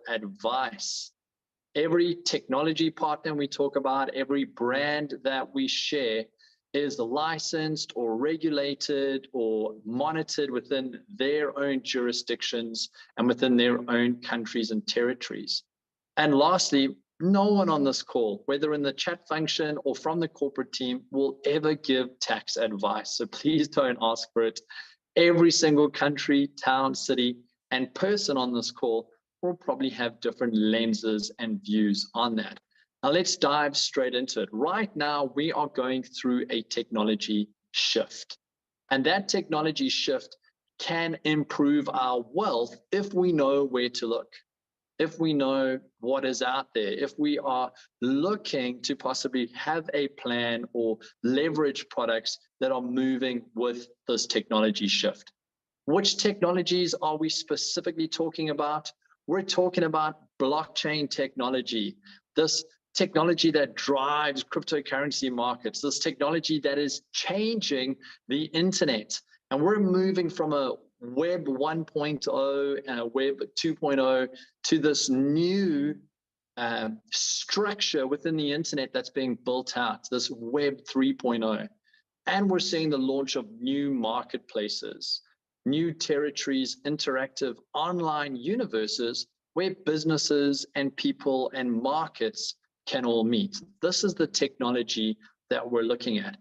advice. Every technology partner we talk about, every brand that we share is licensed or regulated or monitored within their own jurisdictions and within their own countries and territories. And lastly, no one on this call, whether in the chat function or from the corporate team, will ever give tax advice. So please don't ask for it. Every single country, town, city, and person on this call will probably have different lenses and views on that. Now let's dive straight into it. Right now, we are going through a technology shift. And that technology shift can improve our wealth if we know where to look, if we know what is out there, if we are looking to possibly have a plan or leverage products that are moving with this technology shift. Which technologies are we specifically talking about? We're talking about blockchain technology, this technology that drives cryptocurrency markets, this technology that is changing the internet. And we're moving from a Web 1.0 and a Web 2.0 to this new structure within the internet that's being built out, this Web 3.0. And we're seeing the launch of new marketplaces, new territories, interactive online universes where businesses and people and markets can all meet. This is the technology that we're looking at.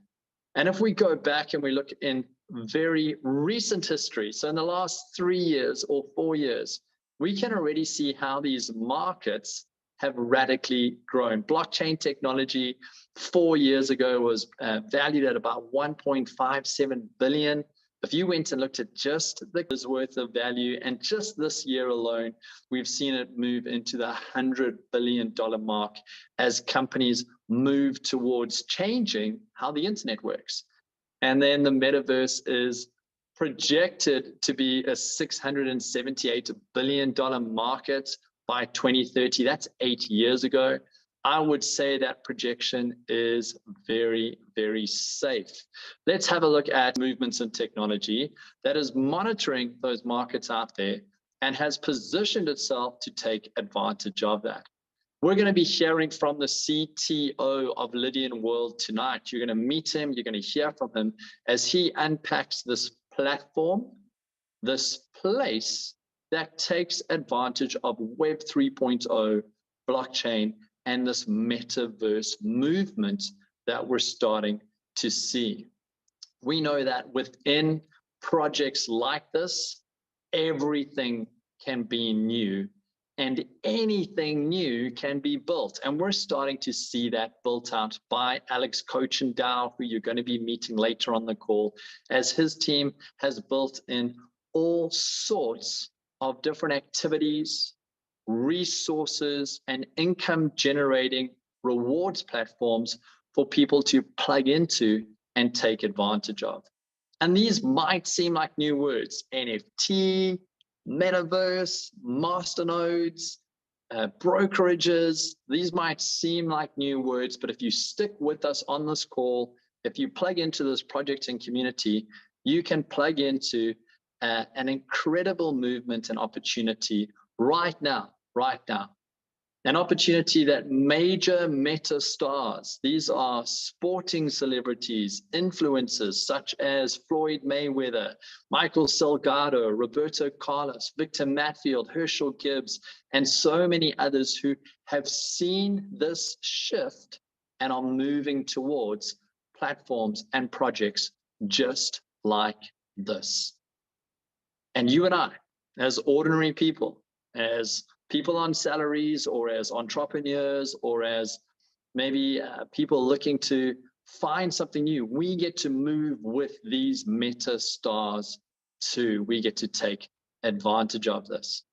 And if we go back and we look in very recent history, so in the last 3 years or 4 years, we can already see how these markets have radically grown. Blockchain technology 4 years ago was valued at about 1.57 billion. If you went and looked at just the year's worth of value, and just this year alone, we've seen it move into the $100 billion mark as companies move towards changing how the internet works. And then the metaverse is projected to be a $678 billion market by 2030. That's 8 years ago. I would say that projection is very, very safe. Let's have a look at movements in technology that is monitoring those markets out there and has positioned itself to take advantage of that. We're going to be hearing from the CTO of Lydian World tonight. You're going to meet him, you're going to hear from him as he unpacks this platform, this place that takes advantage of Web 3.0, blockchain, and this metaverse movement that we're starting to see. We know that within projects like this, everything can be new and anything new can be built. And we're starting to see that built out by Alex Cochendow, who you're going to be meeting later on the call, as his team has built in all sorts of different activities, resources, and income generating rewards platforms for people to plug into and take advantage of. And these might seem like new words: NFT, metaverse, masternodes, brokerages. These might seem like new words, but if you stick with us on this call, if you plug into this project and community, you can plug into an incredible movement and opportunity right now. An opportunity that major meta stars, these are sporting celebrities, influencers such as Floyd Mayweather, Michael Salgado, Roberto Carlos, Victor Matfield, Herschel Gibbs, and so many others who have seen this shift and are moving towards platforms and projects just like this. And you and I, as ordinary people, as people on salaries, or as entrepreneurs, or as maybe people looking to find something new, we get to move with these meta stars too. We get to take advantage of this.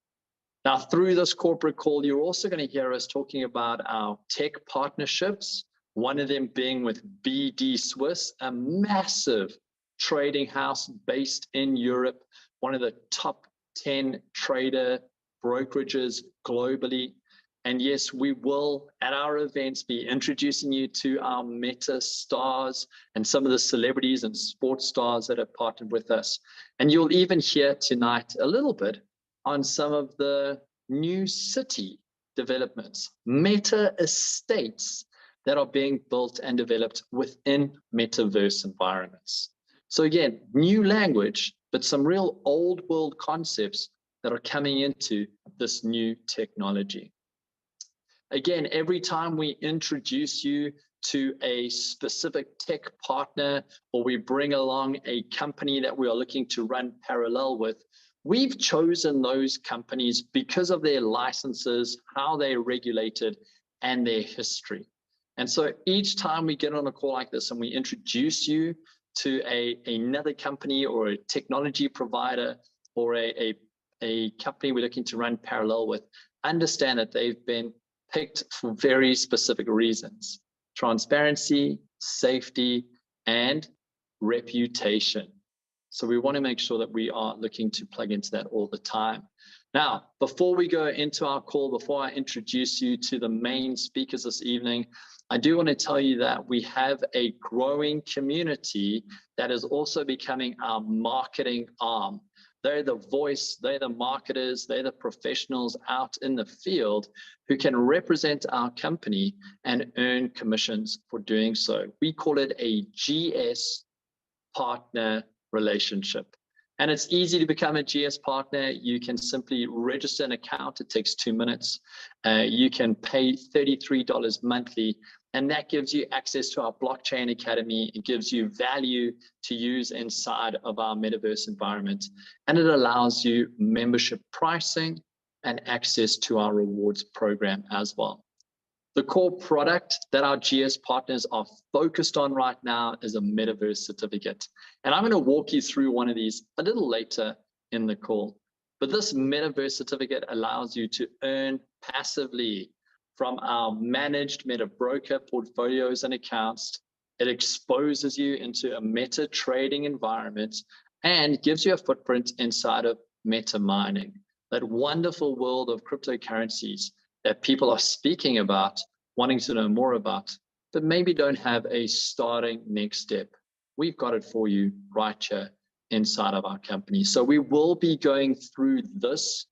Now, through this corporate call, you're also going to hear us talking about our tech partnerships, one of them being with BD Swiss, a massive trading house based in Europe, one of the top 10 trader brokerages globally. And yes, we will at our events be introducing you to our meta stars and some of the celebrities and sports stars that have partnered with us. And you'll even hear tonight a little bit on some of the new city developments, meta estates that are being built and developed within metaverse environments. So again, new language, but some real old world concepts that are coming into this new technology. Again, every time we introduce you to a specific tech partner, or we bring along a company that we are looking to run parallel with, we've chosen those companies because of their licenses, how they're regulated, and their history. And so each time we get on a call like this and we introduce you to another company or a technology provider or a company we're looking to run parallel with, understand that they've been picked for very specific reasons: transparency, safety, and reputation. So we want to make sure that we are looking to plug into that all the time. Now, before we go into our call, before I introduce you to the main speakers this evening, I do want to tell you that we have a growing community that is also becoming our marketing arm. They're the voice, they're the marketers, they're the professionals out in the field who can represent our company and earn commissions for doing so. We call it a GS partner relationship. And it's easy to become a GS partner. You can simply register an account. It takes 2 minutes. You can pay $33 monthly, and that gives you access to our blockchain academy. It gives you value to use inside of our metaverse environment, and it allows you membership pricing and access to our rewards program as well. The core product that our GS partners are focused on right now is a metaverse certificate. And I'm going to walk you through one of these a little later in the call. But this metaverse certificate allows you to earn passively from our managed meta broker portfolios and accounts. It exposes you into a meta trading environment and gives you a footprint inside of meta mining, that wonderful world of cryptocurrencies that people are speaking about, wanting to know more about, but maybe don't have a starting next step. We've got it for you right here inside of our company. So we will be going through this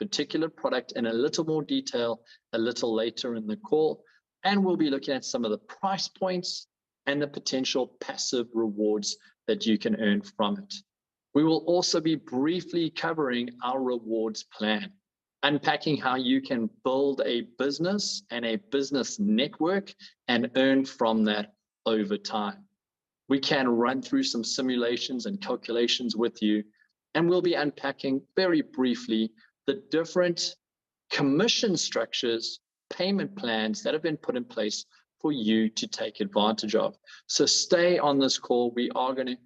particular product in a little more detail a little later in the call, and we'll be looking at some of the price points and the potential passive rewards that you can earn from it. We will also be briefly covering our rewards plan, unpacking how you can build a business and a business network and earn from that over time. We can run through some simulations and calculations with you, and we'll be unpacking very briefly the different commission structures, payment plans that have been put in place for you to take advantage of. So stay on this call. We are going to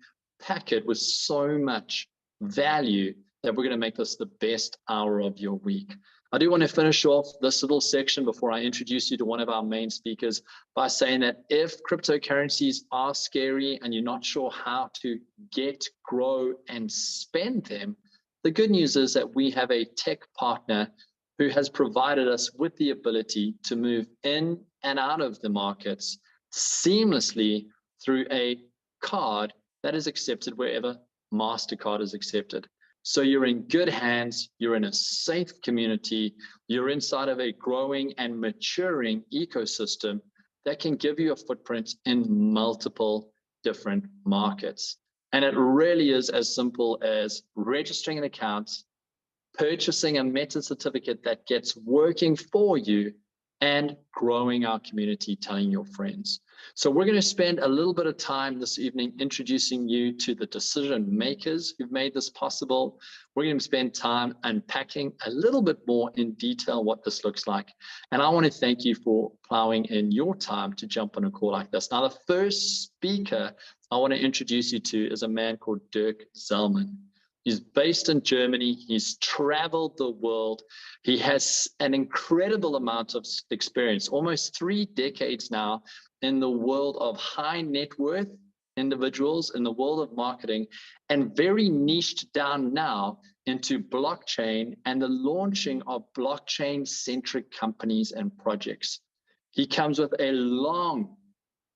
pack it with so much value that we're going to make this the best hour of your week. I do want to finish off this little section before I introduce you to one of our main speakers by saying that if cryptocurrencies are scary and you're not sure how to get, grow, and spend them, the good news is that we have a tech partner who has provided us with the ability to move in and out of the markets seamlessly through a card that is accepted wherever MasterCard is accepted. So you're in good hands, you're in a safe community, you're inside of a growing and maturing ecosystem that can give you a footprint in multiple different markets. And it really is as simple as registering an account, purchasing a meta certificate that gets working for you, and growing our community, telling your friends. So we're going to spend a little bit of time this evening introducing you to the decision makers who've made this possible. We're going to spend time unpacking a little bit more in detail what this looks like. And I want to thank you for plowing in your time to jump on a call like this. Now, the first speaker I want to introduce you to is a man called Dirk Zellman. He's based in Germany. He's traveled the world. He has an incredible amount of experience, almost 3 decades now, in the world of high net worth individuals, in the world of marketing, and very niched down now into blockchain and the launching of blockchain-centric companies and projects. He comes with a long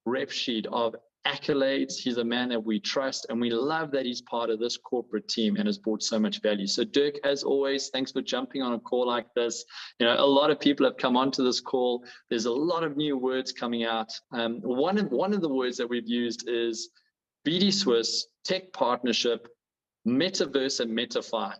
rep sheet of accolades. He's a man that we trust, and we love that he's part of this corporate team and has brought so much value. So Dirk, as always, thanks for jumping on a call like this. You know, a lot of people have come onto this call. There's a lot of new words coming out. One of the words that we've used is BD Swiss, tech partnership, metaverse, and MetaFi.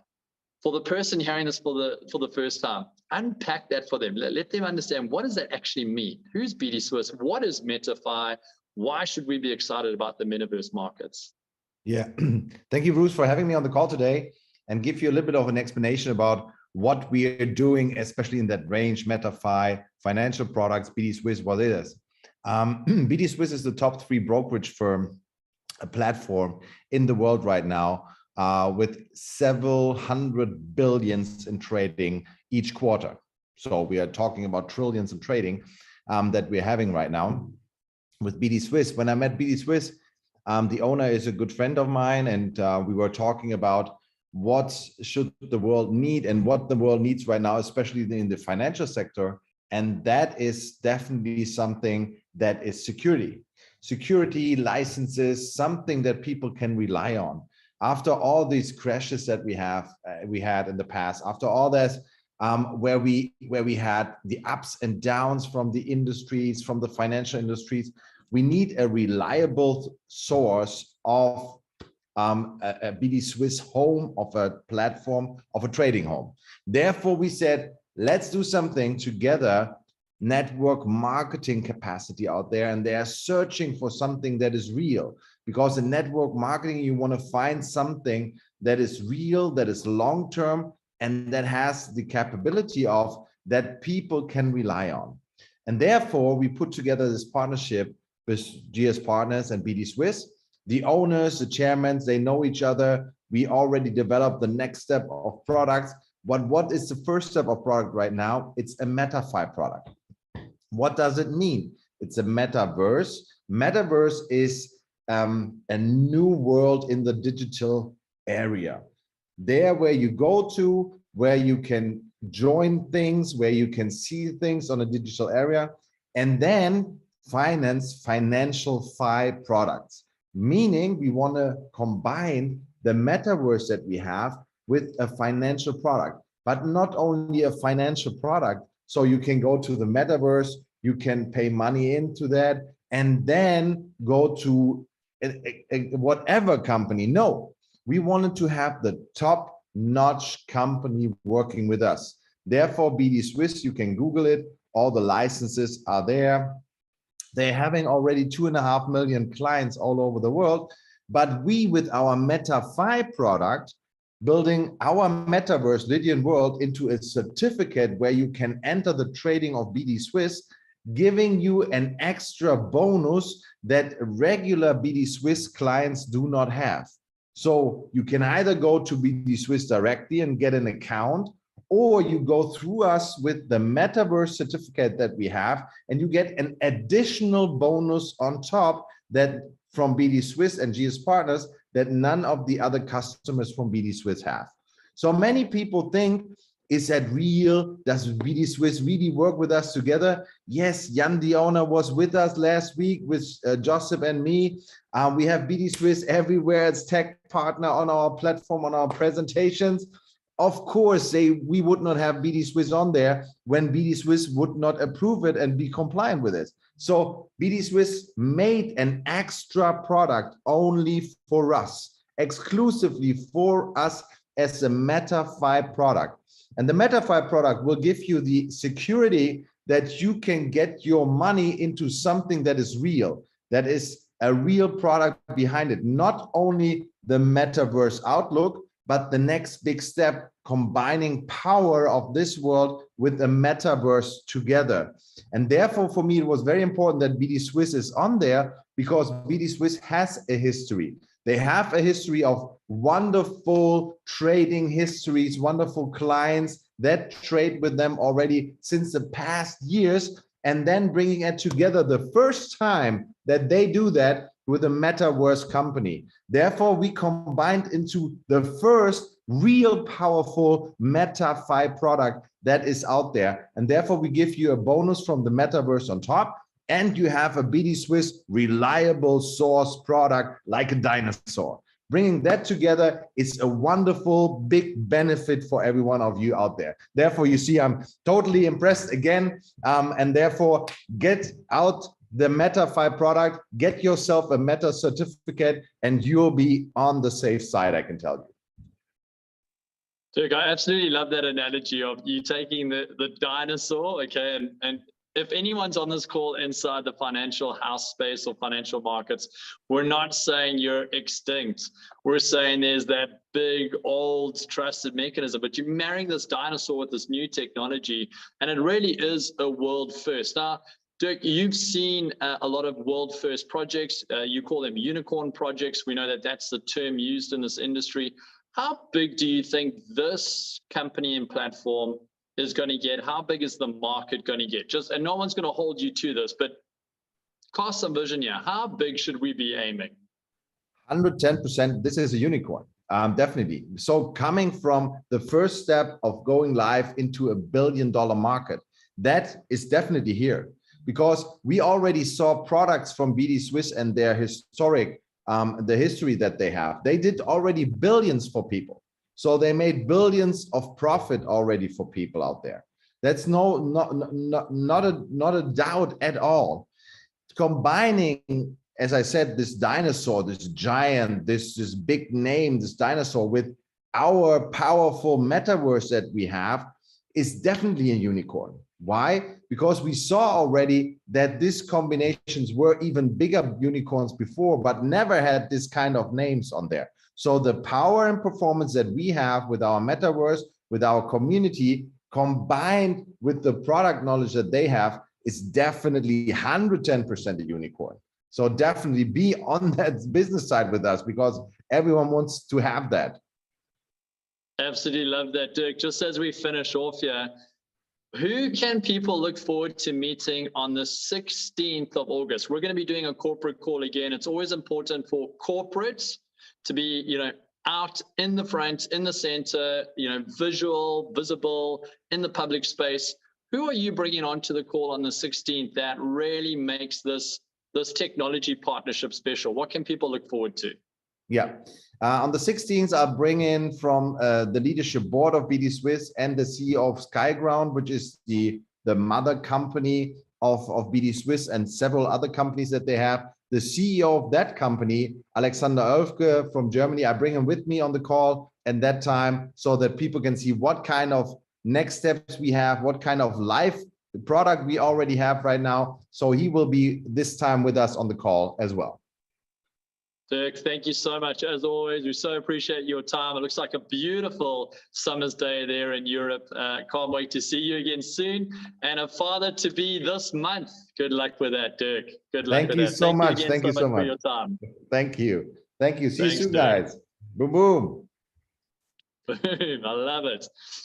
For the person hearing this for the first time, unpack that for them. Let them understand, what does that actually mean? Who's BD Swiss? What is MetaFi? Why should we be excited about the metaverse markets? Yeah, thank you, Bruce, for having me on the call today and give you a little bit of an explanation about what we are doing, especially in that range, MetaFi, financial products, BD Swiss, what it is. BD Swiss is the top 3 brokerage firm, a platform in the world right now, with several hundred billions in trading each quarter. So we are talking about trillions in trading that we're having right now with BD Swiss. When I met BD Swiss, the owner is a good friend of mine, and we were talking about what should the world need and what the world needs right now, especially in the financial sector. And that is definitely something that is security. Security, licenses, something that people can rely on. After all these crashes that we had in the past, after all this, where we had the ups and downs from the industries, from the financial industries, we need a reliable source of a BD Swiss home, of a platform, of a trading home. Therefore, we said, let's do something together. Network marketing capacity out there, and they are searching for something that is real, because in network marketing you want to find something that is real, that is long-term, and that has the capability of that people can rely on. And therefore we put together this partnership with GS Partners and BD Swiss. The owners, the chairmen, they know each other. We already developed the next step of products. But what is the first step of product right now? It's a MetaFi product. What does it mean? It's a metaverse. Metaverse is a new world in the digital area. There where you go to, where you can join things, where you can see things on a digital area, and then financial fi products. Meaning we want to combine the metaverse that we have with a financial product, but not only a financial product. So you can go to the metaverse, you can pay money into that, and then go to whatever company. No, we wanted to have the top-notch company working with us. Therefore, BD Swiss, you can Google it. All the licenses are there. They're having already 2.5 million clients all over the world. But we, with our MetaFi product, building our metaverse Lydian world into a certificate where you can enter the trading of BD Swiss, giving you an extra bonus that regular BD Swiss clients do not have. So you can either go to BD Swiss directly and get an account, or you go through us with the metaverse certificate that we have, and you get an additional bonus on top that from BD Swiss and GS Partners that none of the other customers from BD Swiss have. So many people think, is that real? Does BD Swiss really work with us together? Yes, Jan, the owner, was with us last week with Joseph and me. We have BD Swiss everywhere as tech partner on our platform, on our presentations. Of course, we would not have BD Swiss on there when BD Swiss would not approve it and be compliant with it. So BD Swiss made an extra product only for us, exclusively for us as a MetaFi product. And the MetaFi product will give you the security that you can get your money into something that is real, that is a real product behind it. Not only the metaverse outlook, but the next big step, combining power of this world with the metaverse together. And therefore, for me, it was very important that BD Swiss is on there, because BD Swiss has a history. They have a history of wonderful trading histories, wonderful clients that trade with them already since the past years, and then bringing it together the first time that they do that with a metaverse company. Therefore, we combined into the first real powerful MetaFi product that is out there. And therefore, we give you a bonus from the metaverse on top. and you have a BD Swiss reliable source product like a dinosaur. Bringing that together is a wonderful big benefit for every one of you out there. Therefore, you see, I'm totally impressed again, and therefore get out the MetaFi product, get yourself a Meta certificate, and you'll be on the safe side, I can tell you. Dirk, I absolutely love that analogy of you taking the dinosaur, okay, and if anyone's on this call inside the financial house space or financial markets, we're not saying you're extinct. We're saying there's that big, old, trusted mechanism, but you're marrying this dinosaur with this new technology, and it really is a world first. Now, Dirk, you've seen a lot of world first projects. You call them unicorn projects. We know that that's the term used in this industry. How big do you think this company and platform is going to get? How big is the market going to get? And no one's going to hold you to this, but cast some vision here. How big should we be aiming? 110%. This is a unicorn, definitely. So coming from the first step of going live into $1 billion market, that is definitely here, because we already saw products from BD Swiss and their historic, the history that they have. They did already billions for people. So they made billions of profit already for people out there. That's not a doubt at all. Combining, as I said, this dinosaur, this giant, this big name, this dinosaur with our powerful metaverse that we have is definitely a unicorn. Why? Because we saw already that these combinations were even bigger unicorns before, but never had this kind of names on there. So the power and performance that we have with our metaverse, with our community, combined with the product knowledge that they have, is definitely 110% a unicorn. So definitely be on that business side with us, because everyone wants to have that. Absolutely love that, Dirk. Just as we finish off here, who can people look forward to meeting on the 16th of August? We're going to be doing a corporate call again. It's always important for corporates to be, out in the front, in the center, visual, visible, in the public space. Who are you bringing onto the call on the 16th that really makes this technology partnership special? What can people look forward to? Yeah. On the 16th, I'll bring in from the leadership board of BD Swiss and the CEO of Skyground, which is the mother company of BD Swiss and several other companies that they have. The CEO of that company, Alexander Oelfke from Germany, I bring him with me on the call at that time so that people can see what kind of next steps we have, what kind of live product we already have right now. So he will be this time with us on the call as well. Dirk, thank you so much. As always, we so appreciate your time. It looks like a beautiful summer's day there in Europe. Can't wait to see you again soon. And a father-to-be this month. Good luck with that, Dirk. Good luck with that. Thank you so much. Thank you so much for your time. Thank you. Thank you. See you soon, Dirk. guys. Boom, boom. Boom. I love it.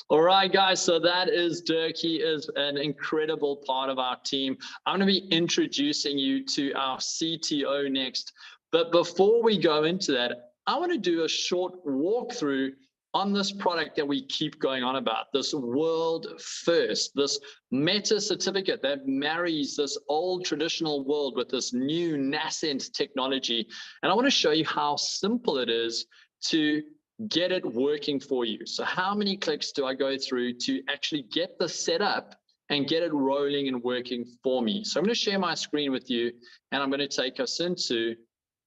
All right, guys. So that is Dirk. He is an incredible part of our team. I'm going to be introducing you to our CTO next. But before we go into that, I want to do a short walkthrough on this product that we keep going on about, this world first, this meta certificate that marries this old traditional world with this new nascent technology. And I want to show you how simple it is to get it working for you. So how many clicks do I go through to actually get the setup and get it rolling and working for me? So I'm going to share my screen with you, and I'm going to take us into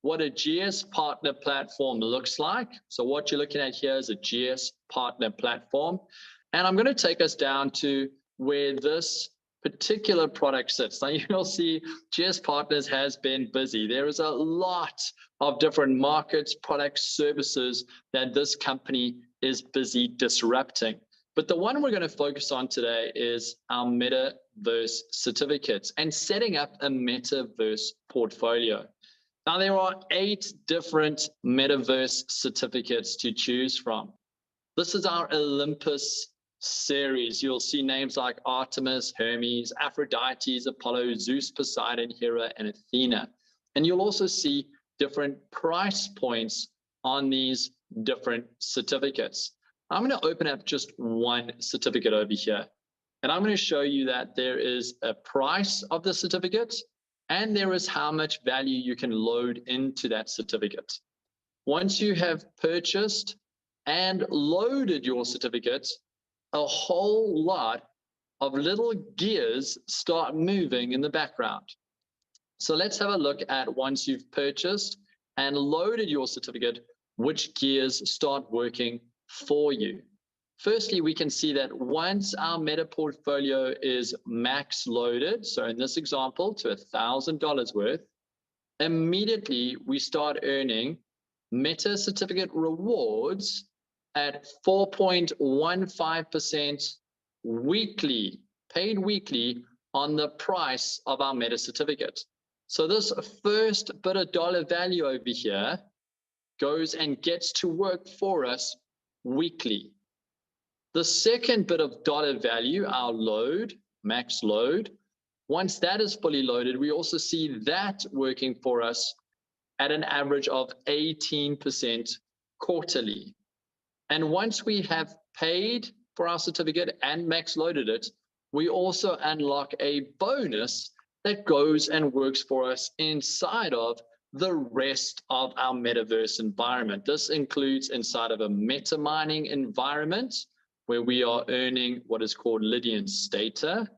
what a GS partner platform looks like. So what you're looking at here is a GS partner platform. And I'm going to take us down to where this particular product sits. Now you'll see GS Partners has been busy. There is a lot of different markets, products, services that this company is busy disrupting. But the one we're going to focus on today is our metaverse certificates and setting up a metaverse portfolio. Now, there are 8 different metaverse certificates to choose from. This is our Olympus series. You'll see names like Artemis, Hermes, Aphrodite, Apollo, Zeus, Poseidon, Hera, and Athena. And you'll also see different price points on these different certificates. I'm going to open up just one certificate over here. And I'm going to show you that there is a price of the certificate and there is how much value you can load into that certificate. Once you have purchased and loaded your certificate, a whole lot of little gears start moving in the background. So let's have a look at, once you've purchased and loaded your certificate, which gears start working for you. Firstly, we can see that once our meta portfolio is max loaded, so in this example to $1,000 worth, immediately we start earning meta certificate rewards at 4.15% weekly, paid weekly, on the price of our meta certificate. So this first bit of dollar value over here goes and gets to work for us weekly. The second bit of dollar value, our load, max load, once that is fully loaded, we also see that working for us at an average of 18% quarterly. And once we have paid for our certificate and max loaded it, we also unlock a bonus that goes and works for us inside of the rest of our metaverse environment. This includes inside of a meta mining environment where we are earning what is called Lydian Stata.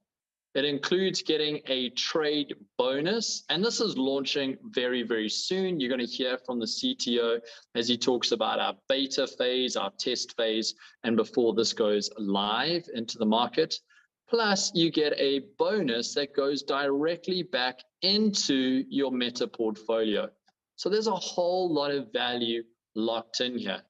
It includes getting a trade bonus, and this is launching very, very soon. You're going to hear from the CTO as he talks about our beta phase, our test phase, and before this goes live into the market. Plus, you get a bonus that goes directly back into your meta portfolio. So there's a whole lot of value locked in here.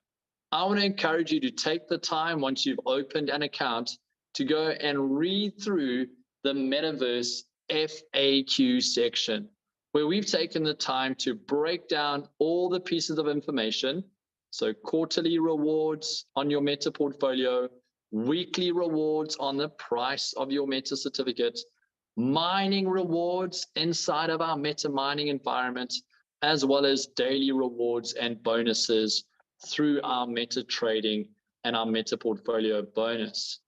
I want to encourage you to take the time, once you've opened an account, to go and read through the Metaverse FAQ section, where we've taken the time to break down all the pieces of information. So quarterly rewards on your meta portfolio, weekly rewards on the price of your meta certificate, mining rewards inside of our meta mining environment, as well as daily rewards and bonuses through our meta trading and our meta portfolio bonus.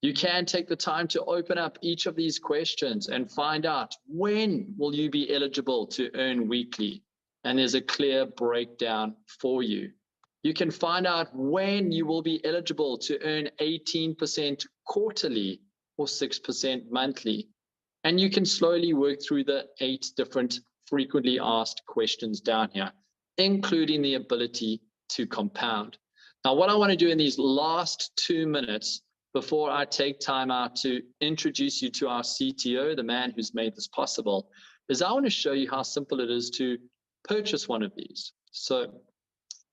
You can take the time to open up each of these questions and find out, when will you be eligible to earn weekly? And there's a clear breakdown for you. You can find out when you will be eligible to earn 18% quarterly or 6% monthly. And you can slowly work through the 8 different frequently asked questions down here, including the ability to compound. Now, what I want to do in these last 2 minutes before I take time out to introduce you to our CTO, the man who's made this possible, is I want to show you how simple it is to purchase one of these. So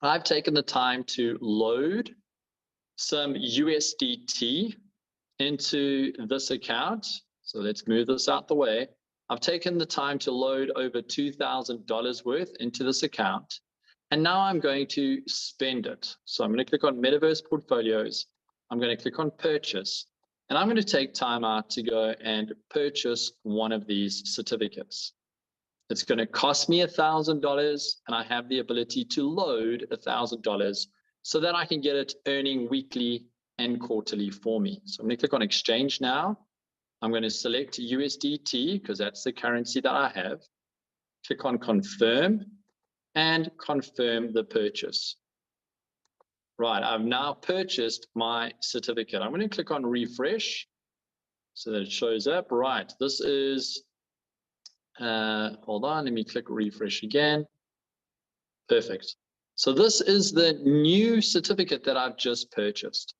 I've taken the time to load some USDT into this account. So let's move this out the way. I've taken the time to load over $2,000 worth into this account. And now I'm going to spend it. So I'm going to click on Metaverse Portfolios. I'm going to click on Purchase. And I'm going to take time out to go and purchase one of these certificates. It's going to cost me $1,000, and I have the ability to load $1,000 so that I can get it earning weekly and quarterly for me. So I'm going to click on Exchange now. I'm going to select USDT because that's the currency that I have. Click on Confirm and confirm the purchase. Right, I've now purchased my certificate. I'm going to click on Refresh so that it shows up. Right, this is, hold on, let me click Refresh again. Perfect. So this is the new certificate that I've just purchased.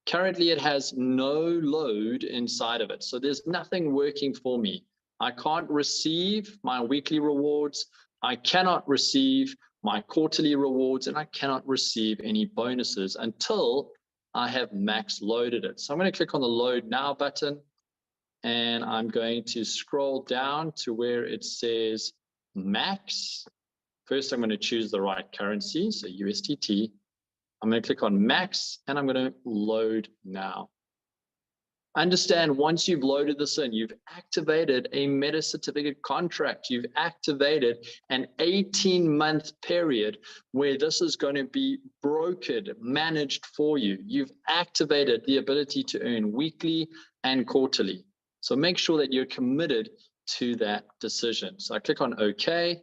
Currently, it has no load inside of it. So there's nothing working for me. I can't receive my weekly rewards. I cannot receive my quarterly rewards, and I cannot receive any bonuses until I have max loaded it. So I'm going to click on the Load Now button, and I'm going to scroll down to where it says Max. First, I'm going to choose the right currency, so USDT. I'm going to click on Max, and I'm going to Load Now. Understand, once you've loaded this in, you've activated a meta certificate contract. You've activated an 18-month period where this is going to be brokered, managed for you. You've activated the ability to earn weekly and quarterly. So make sure that you're committed to that decision. So I click on OK.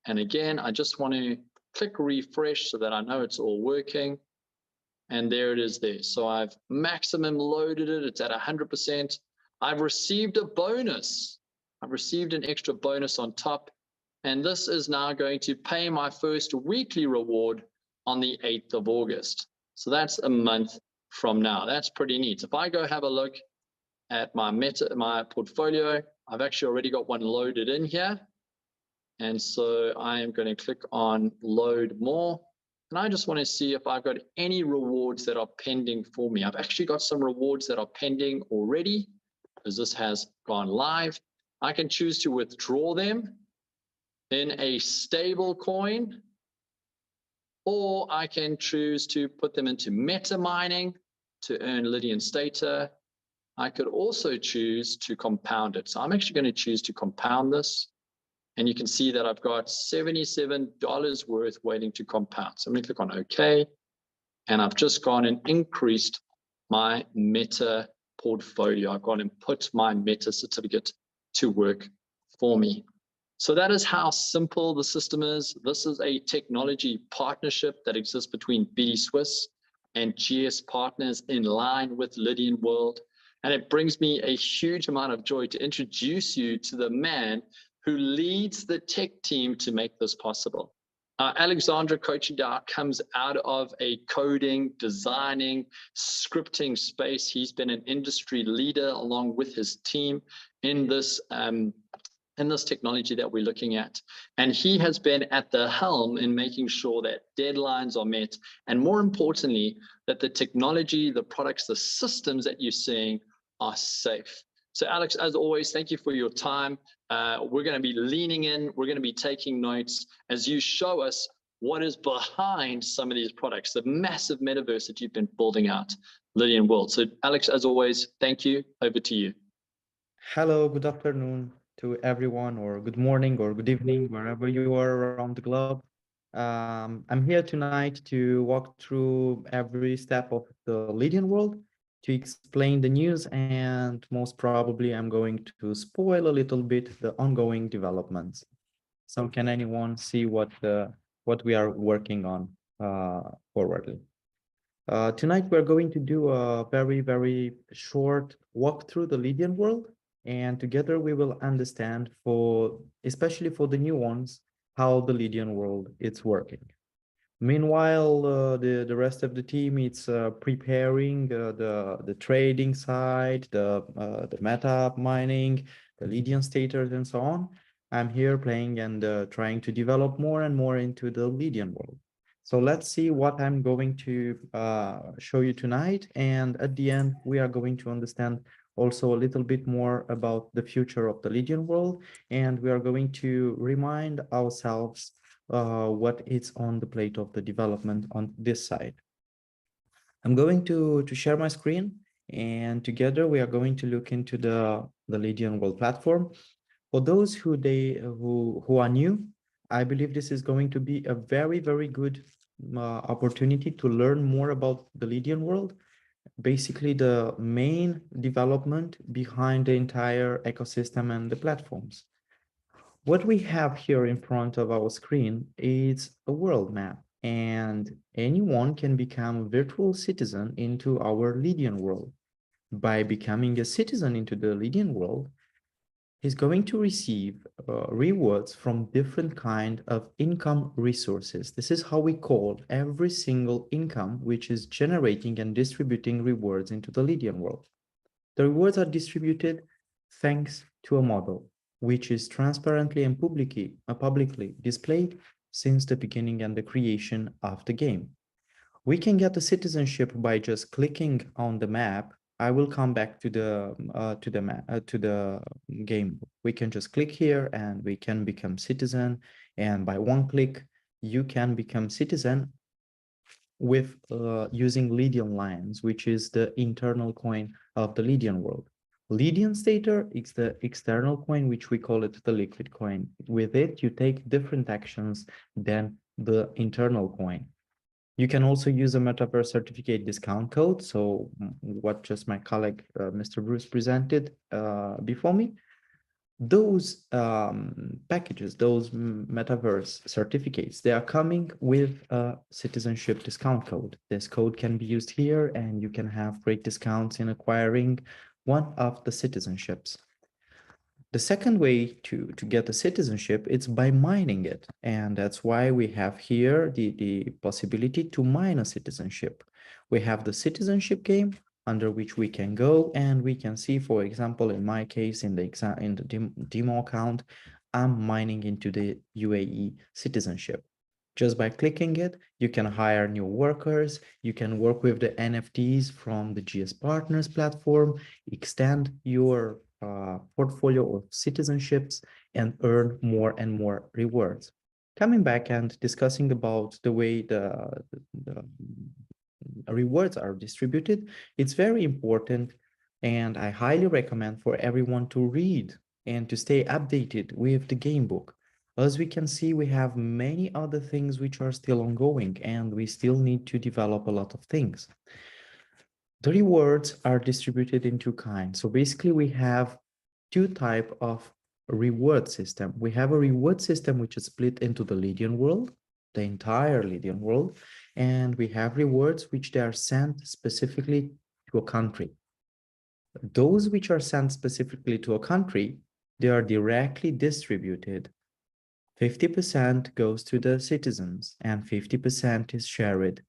And again, I just want to click refresh so that I know it's all working. And there it is there. So I've maximum loaded it. It's at 100%. I've received a bonus. I've received an extra bonus on top. And this is now going to pay my first weekly reward on the 8th of August. So that's a month from now. That's pretty neat. If I go have a look at my portfolio, I've actually already got one loaded in here. And so I am going to click on load more. And I just want to see if I've got any rewards that are pending for me. I've actually got some rewards that are pending already because this has gone live. I can choose to withdraw them in a stable coin, or I can choose to put them into meta mining to earn Lydian Stater. I could also choose to compound it. So I'm actually going to choose to compound this. And you can see that I've got $77 worth waiting to compound. So I'm going to click on OK. And I've just gone and increased my Meta portfolio. I've gone and put my Meta certificate to work for me. So that is how simple the system is. This is a technology partnership that exists between BD Swiss and GS Partners in line with Lydian World. And it brings me a huge amount of joy to introduce you to the man who leads the tech team to make this possible. Alexandra Kochidar comes out of a coding, designing, scripting space. He's been an industry leader along with his team in this technology that we're looking at. And he has been at the helm in making sure that deadlines are met, and more importantly, that the technology, the products, the systems that you're seeing are safe. So Alex, as always, thank you for your time. We're going to be leaning in. We're going to be taking notes as you show us what is behind some of these products, the massive metaverse that you've been building out, Lydian World. So Alex, as always, thank you. Over to you. Hello, good afternoon to everyone, or good morning or good evening, wherever you are around the globe. I'm here tonight to walk through every step of the Lydian World, to explain the news, and most probably I'm going to spoil a little bit the ongoing developments. So can anyone see what we are working on forwardly? Tonight we're going to do a very, very short walk through the Lydian World, and together we will understand, especially for the new ones, how the Lydian World is working. Meanwhile, the rest of the team is preparing the trading side, the meta mining, the Lydian staters, and so on. I'm here playing and trying to develop more and more into the Lydian World. So let's see what I'm going to show you tonight. And at the end, we are going to understand also a little bit more about the future of the Lydian World. And we are going to remind ourselves what is on the plate of the development on this side. I'm going to share my screen, and together we are going to look into the Lydian World platform. For those who are new, I believe this is going to be a very, very good opportunity to learn more about the Lydian World, basically the main development behind the entire ecosystem and the platforms. What we have here in front of our screen is a world map, and anyone can become a virtual citizen into our Lydian world. By becoming a citizen into the Lydian world, he's going to receive rewards from different kind of income resources. This is how we call every single income which is generating and distributing rewards into the Lydian world. The rewards are distributed thanks to a model which is transparently and publicly displayed since the beginning and the creation of the game. We can get the citizenship by just clicking on the map. I will come back to the game. We can just click here and we can become citizen. And by one click, you can become citizen with using Lydian Lions, which is the internal coin of the Lydian world. Lydian Stater is the external coin, which we call it the liquid coin. With it, you take different actions than the internal coin. You can also use a Metaverse certificate discount code. So what just my colleague, Mr. Bruce, presented before me. Those packages, those metaverse certificates, they are coming with a citizenship discount code. This code can be used here, and you can have great discounts in acquiring one of the citizenships. The second way to get a citizenship, it's by mining it. And that's why we have here the possibility to mine a citizenship. We have the citizenship game under which we can go, and we can see, for example, in my case, in the demo account, I'm mining into the UAE citizenship. Just by clicking it, you can hire new workers, you can work with the NFTs from the GS Partners platform, extend your portfolio of citizenships, and earn more and more rewards. Coming back and discussing about the way the rewards are distributed, it's very important, and I highly recommend for everyone to read and to stay updated with the game book. As we can see, we have many other things which are still ongoing, and we still need to develop a lot of things. The rewards are distributed in two kinds. So basically we have two types of reward system. We have a reward system which is split into the Lydian world, the entire Lydian world, and we have rewards which they are sent specifically to a country. Those which are sent specifically to a country, they are directly distributed. 50% goes to the citizens and 50% is shared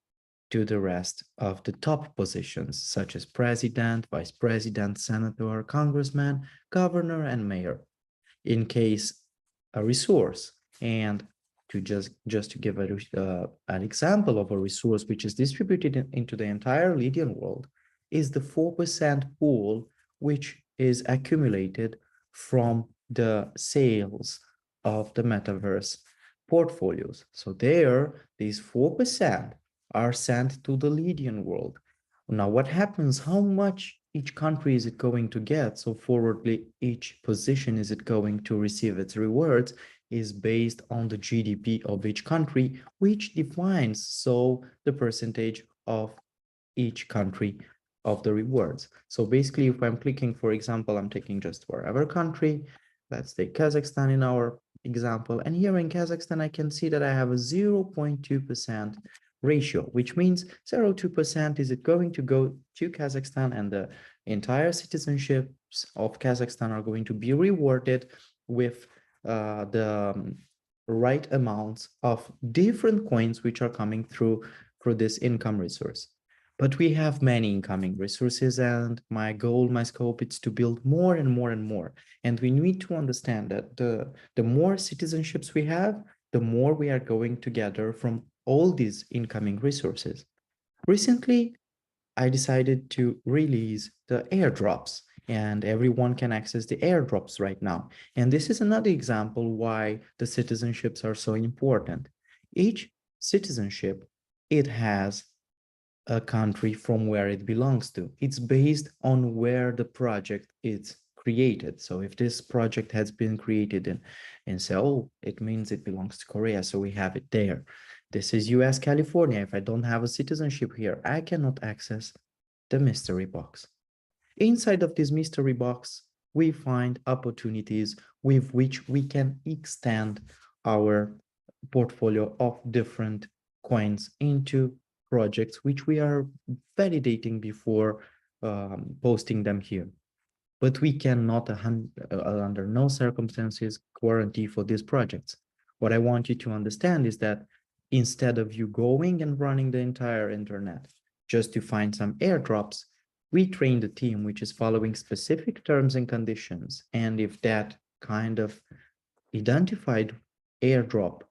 to the rest of the top positions, such as president, vice president, senator, congressman, governor, and mayor. In case a resource, and to just to give an example of a resource which is distributed into the entire Lydian world, is the 4% pool which is accumulated from the sales of the metaverse portfolios. So there, these 4% are sent to the Lydian world. Now, what happens? How much each country is it going to get? So forwardly, each position is it going to receive its rewards is based on the GDP of each country, which defines so the percentage of each country of the rewards. So basically, if I'm clicking, for example, I'm taking just wherever country, let's take Kazakhstan in our example. And here in Kazakhstan, I can see that I have a 0.2% ratio, which means 0.2% is it going to go to Kazakhstan, and the entire citizenships of Kazakhstan are going to be rewarded with the right amounts of different coins which are coming through this income resource. But we have many incoming resources, and my goal, my scope, is to build more and more and more. And we need to understand that the more citizenships we have, the more we are going to gather from all these incoming resources. Recently, I decided to release the airdrops, and everyone can access the airdrops right now. And this is another example why the citizenships are so important. Each citizenship, it has a country from where it belongs to. It's based on where the project is created. So if this project has been created in Seoul, it means it belongs to Korea. So we have it there. This is US California. If I don't have a citizenship here, I cannot access the mystery box. Inside of this mystery box, we find opportunities with which we can extend our portfolio of different coins into projects which we are validating before posting them here. But we cannot, under no circumstances, guarantee for these projects. What I want you to understand is that instead of you going and running the entire internet just to find some airdrops, we trained a team which is following specific terms and conditions. And if that kind of identified airdrop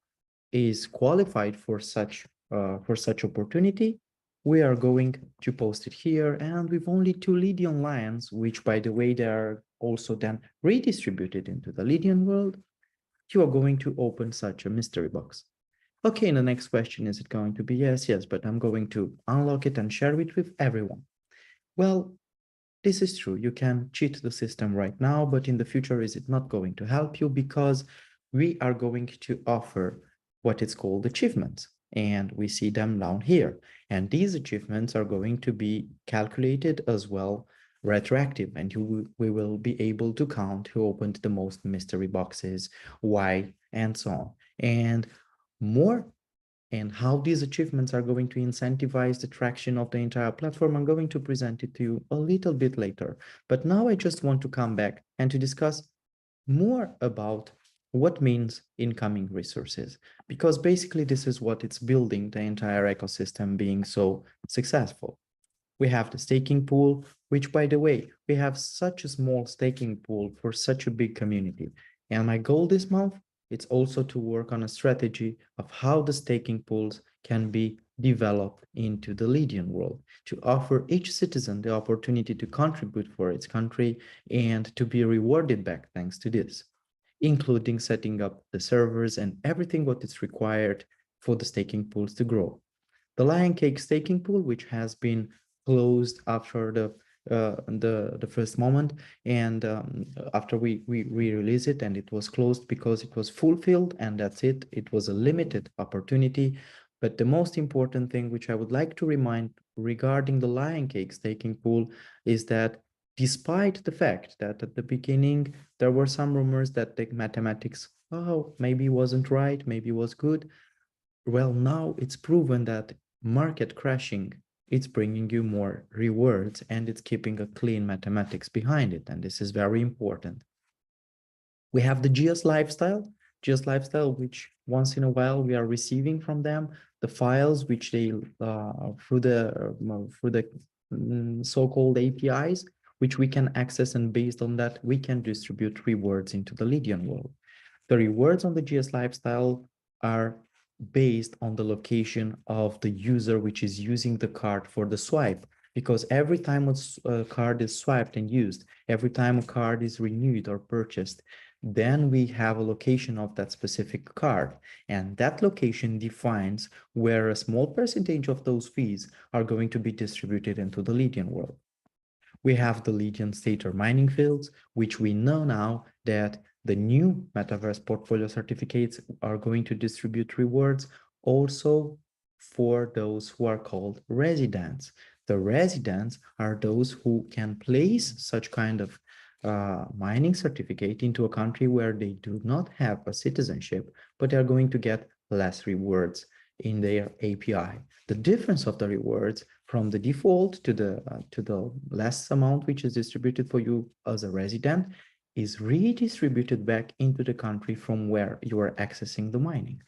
is qualified for such opportunity, we are going to post it here. And with only 2 Lydian lions, which by the way, they are also then redistributed into the Lydian world, you are going to open such a mystery box. Okay, and the next question, is it going to be yes, but I'm going to unlock it and share it with everyone. Well, this is true. You can cheat the system right now, but in the future, is it not going to help you? Because we are going to offer what is called achievements, and we see them down here. And these achievements are going to be calculated as well retroactive, and we will be able to count who opened the most mystery boxes, why, and so on. And more, and how these achievements are going to incentivize the traction of the entire platform, I'm going to present it to you a little bit later. But now I just want to come back and to discuss more about what means incoming resources, because basically this is what it's building the entire ecosystem being so successful. We have the staking pool, which, by the way, we have such a small staking pool for such a big community. And my goal this month, it's also to work on a strategy of how the staking pools can be developed into the Lydian world, to offer each citizen the opportunity to contribute for its country and to be rewarded back thanks to this, including setting up the servers and everything what is required for the staking pools to grow. The Lion Cake staking pool, which has been closed after the first moment, and after we released it, and it was closed because it was fulfilled, and that's it. It was a limited opportunity. But the most important thing which I would like to remind regarding the Lion Cake staking pool is that despite the fact that at the beginning there were some rumors that the mathematics, oh, maybe wasn't right, maybe was good. Well, now it's proven that market crashing, it's bringing you more rewards and it's keeping a clean mathematics behind it. And this is very important. We have the GS Lifestyle, which once in a while we are receiving from them the files which they through the so-called APIs, which we can access, and based on that we can distribute rewards into the Lydian world. The rewards on the GS Lifestyle are based on the location of the user which is using the card for the swipe, because every time a card is swiped and used, every time a card is renewed or purchased, then we have a location of that specific card, and that location defines where a small percentage of those fees are going to be distributed into the Lydian world. We have the Lydian stater mining fields, which we know now that the new Metaverse portfolio certificates are going to distribute rewards also for those who are called residents. The residents are those who can place such kind of mining certificate into a country where they do not have a citizenship, but they are going to get less rewards in their API. The difference of the rewards from the default to the less amount which is distributed for you as a resident is redistributed back into the country from where you are accessing the mining.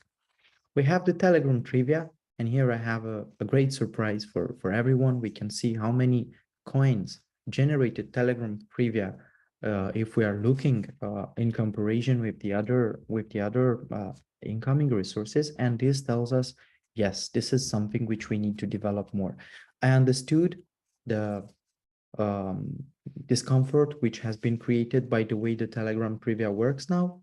We have the Telegram trivia, and here I have a great surprise for everyone. We can see how many coins generated Telegram trivia if we are looking in comparison with the other incoming resources, and this tells us, yes, this is something which we need to develop more. I understood the discomfort which has been created by the way the Telegram trivia works now.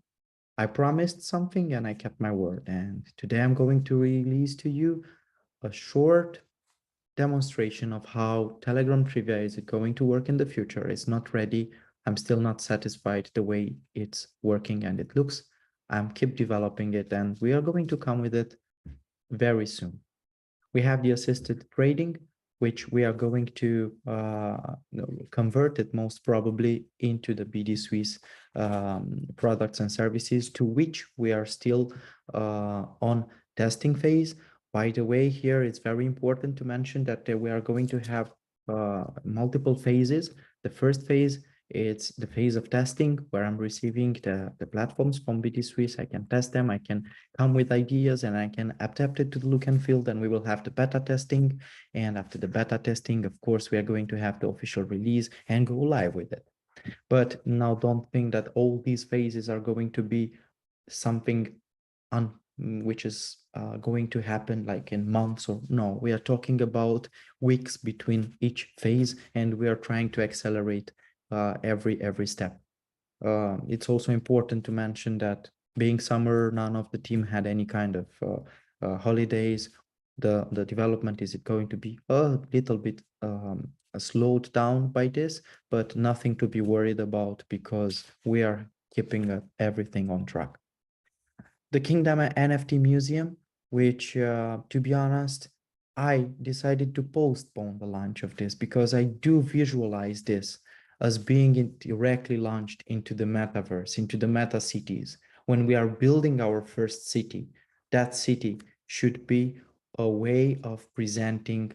I promised something and I kept my word, and today I'm going to release to you a short demonstration of how Telegram trivia is going to work in the future. It's not ready. I'm still not satisfied the way it's working and it looks. I'm keep developing it, and we are going to come with it very soon. We have the assisted trading, which we are going to convert it most probably into the BD Swiss products and services, to which we are still on testing phase. By the way, here it's very important to mention that we are going to have multiple phases. The first phase, it's the phase of testing, where I'm receiving the platforms from BT Swiss. I can test them, I can come with ideas, and I can adapt it to the look and feel. Then we will have the beta testing. And after the beta testing, of course, we are going to have the official release and go live with it. But now don't think that all these phases are going to be something which is going to happen like in months, or no, we are talking about weeks between each phase, and we are trying to accelerate every step. It's also important to mention that being summer, none of the team had any kind of holidays. The development is going to be a little bit slowed down by this, but nothing to be worried about, because we are keeping everything on track. The Kingdom NFT Museum, which to be honest, I decided to postpone the launch of this because I do visualize this us being directly launched into the metaverse, into the meta cities. When we are building our first city, that city should be a way of presenting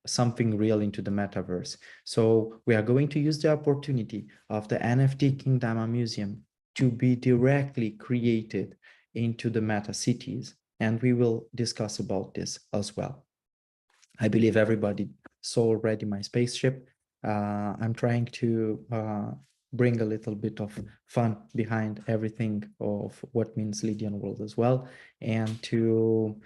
something real into the metaverse. So we are going to use the opportunity of the NFT Kingdom Museum to be directly created into the meta cities. And we will discuss about this as well. I believe everybody saw already my spaceship. I'm trying to bring a little bit of fun behind everything of what means Lydian World as well, and to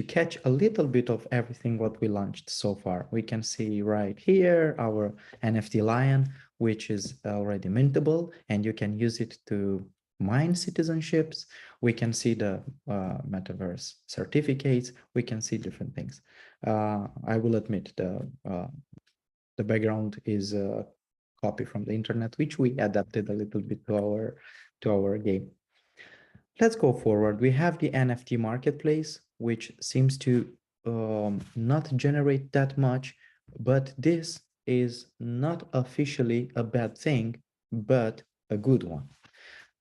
catch a little bit of everything what we launched so far. We can see right here our NFT Lion, which is already mintable, and you can use it to mine citizenships. We can see the metaverse certificates. We can see different things. I will admit the background is a copy from the internet, which we adapted a little bit to our game. Let's go forward. We have the NFT marketplace, which seems to not generate that much, but this is not officially a bad thing, but a good one.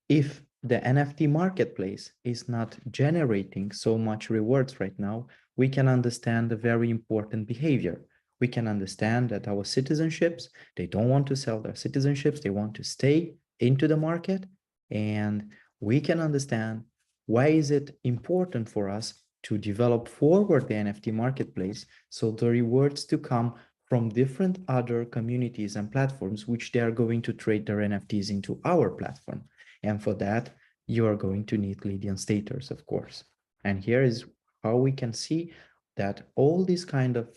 If the NFT marketplace is not generating so much rewards right now, we can understand a very important behavior. We can understand that our citizenships, they don't want to sell their citizenships, they want to stay into the market. And we can understand why is it important for us to develop forward the NFT marketplace so the rewards to come from different other communities and platforms which they are going to trade their NFTs into our platform. And for that, you are going to need Lydian staters, of course. And here is how we can see that all these kind of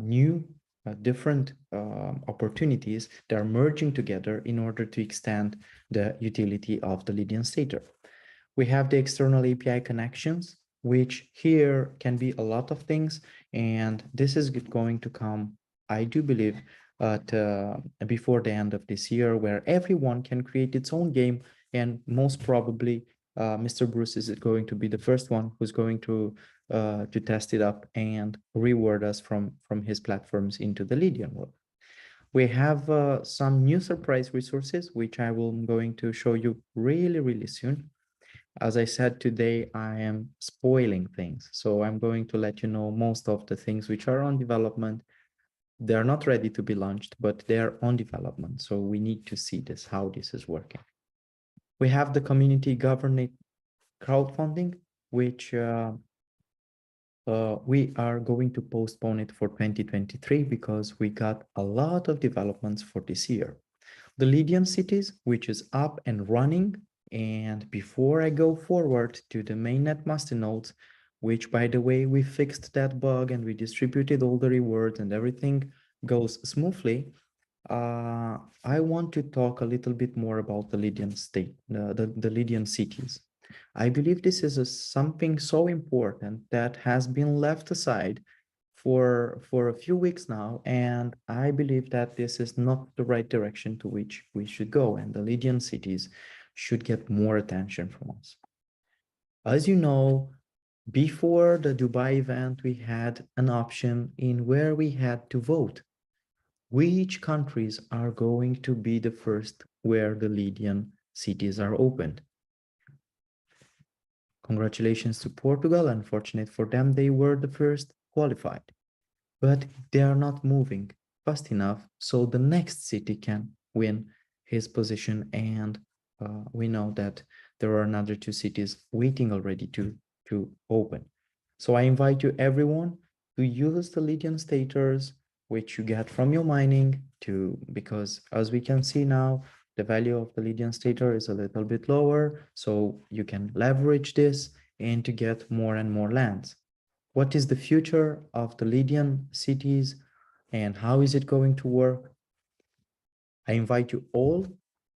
new different opportunities, they're merging together in order to extend the utility of the Lydian stater. We have the external API connections, which here can be a lot of things. And this is going to come, I do believe, before the end of this year, where everyone can create its own game. And most probably, Mr. Bruce is going to be the first one who's going to test it up and reward us from his platforms into the Lydian world. We have some new surprise resources, which I will going to show you really, really soon. As I said today, I am spoiling things. So I'm going to let you know most of the things which are on development. They're not ready to be launched, but they're on development. So we need to see this, how this is working. We have the community governed crowdfunding, which we are going to postpone it for 2023 because we got a lot of developments for this year. The Lydian cities, which is up and running. And before I go forward to the mainnet masternodes, which by the way, we fixed that bug and we distributed all the rewards and everything goes smoothly. I want to talk a little bit more about the Lydian state, the Lydian cities. I believe this is something so important that has been left aside for a few weeks now, and I believe that this is not the right direction to which we should go, and the Lydian cities should get more attention from us. As you know, before the Dubai event, we had an option in where we had to vote. Which countries are going to be the first where the Lydian cities are opened? Congratulations to Portugal. Unfortunate for them, they were the first qualified. But they are not moving fast enough so the next city can win his position. And we know that there are another two cities waiting already to open. So I invite you everyone to use the Lydian staters which you get from your mining because as we can see now, the value of the Lydian stater is a little bit lower, so you can leverage this and to get more and more lands. What is the future of the Lydian cities and how is it going to work? I invite you all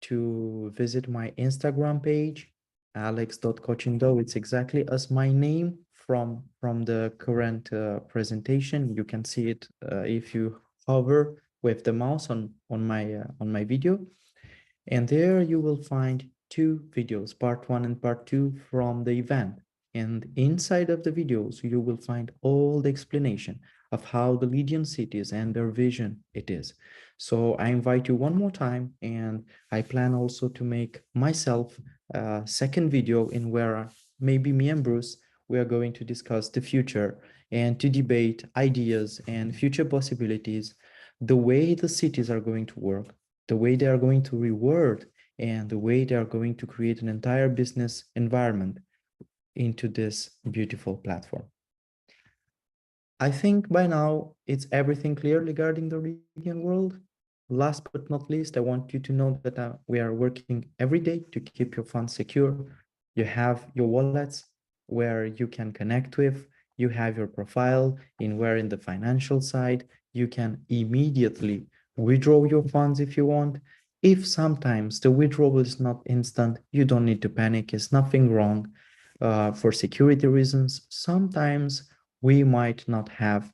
to visit my Instagram page, alex.cochindo. It's exactly as my name from the current presentation. You can see it if you hover with the mouse on my video. And there you will find two videos, part 1 and part 2 from the event. And inside of the videos, you will find all the explanation of how the Lydian cities and their vision it is. So I invite you one more time, and I plan also to make myself a second video in where maybe me and Bruce, we are going to discuss the future and to debate ideas and future possibilities, the way the cities are going to work, the way they are going to reward, and the way they are going to create an entire business environment into this beautiful platform. I think by now it's everything clear regarding the Radiant world. Last but not least, I want you to know that we are working every day to keep your funds secure. You have your wallets where you can connect with. You have your profile in where in the financial side, you can immediately withdraw your funds if you want. If sometimes the withdrawal is not instant, you don't need to panic. It's nothing wrong. For security reasons, sometimes we might not have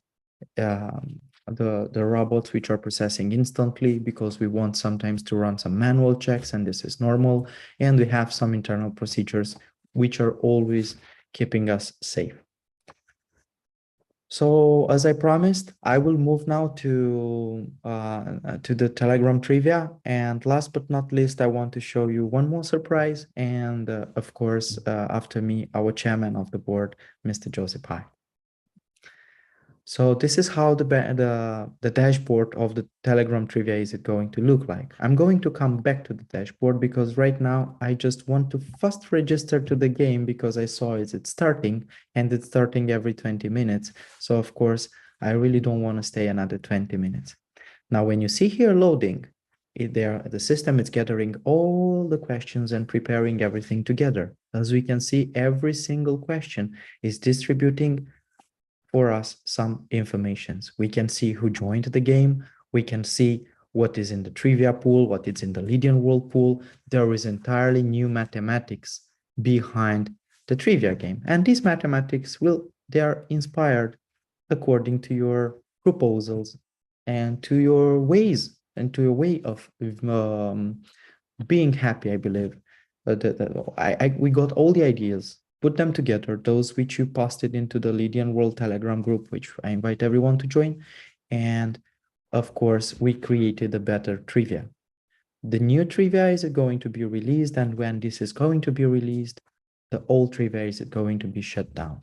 the robots which are processing instantly because we want sometimes to run some manual checks, and this is normal. And we have some internal procedures which are always keeping us safe. So as I promised, I will move now to the Telegram trivia. And last but not least, I want to show you one more surprise. And of course, after me, our chairman of the board, Mr. Joseph Hai. So this is how the dashboard of the Telegram trivia is it going to look like. I'm going to come back to the dashboard because right now I just want to first register to the game because I saw it's starting, and it's starting every 20 minutes. So of course, I really don't want to stay another 20 minutes. Now, when you see here loading, the system is gathering all the questions and preparing everything together. As we can see, every single question is distributing for us some informations. We can see who joined the game. We can see what is in the trivia pool, what is in the Lydian world pool. There is entirely new mathematics behind the trivia game. And these mathematics they are inspired according to your proposals and to your ways and to your way of being happy, I believe. We got all the ideas, put them together, those which you posted into the Lydian World Telegram group, which I invite everyone to join. And of course, we created a better trivia. The new trivia is going to be released, and when this is going to be released, the old trivia is going to be shut down.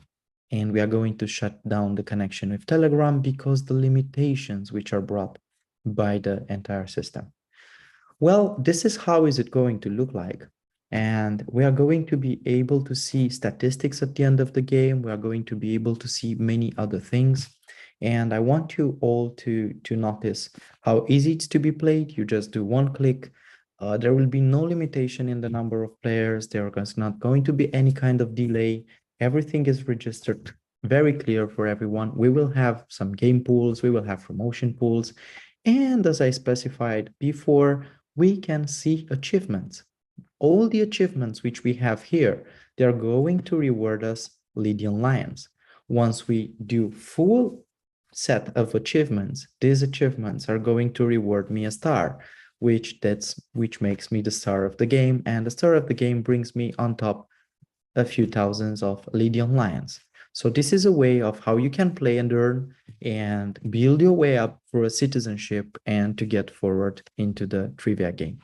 And we are going to shut down the connection with Telegram because the limitations which are brought by the entire system. Well, this is how is it going to look like. And we are going to be able to see statistics at the end of the game. We are going to be able to see many other things. And I want you all to notice how easy it's to be played. You just do one click. There will be no limitation in the number of players. There is not going to be any kind of delay. Everything is registered very clear for everyone. We will have some game pools. We will have promotion pools. And as I specified before, we can see achievements. All the achievements which we have here, they're going to reward us Lydian Lions. Once we do full set of achievements, these achievements are going to reward me a star, which makes me the star of the game, and the star of the game brings me on top a few thousands of Lydian Lions. So this is a way of how you can play and earn and build your way up for a citizenship and to get forward into the trivia game.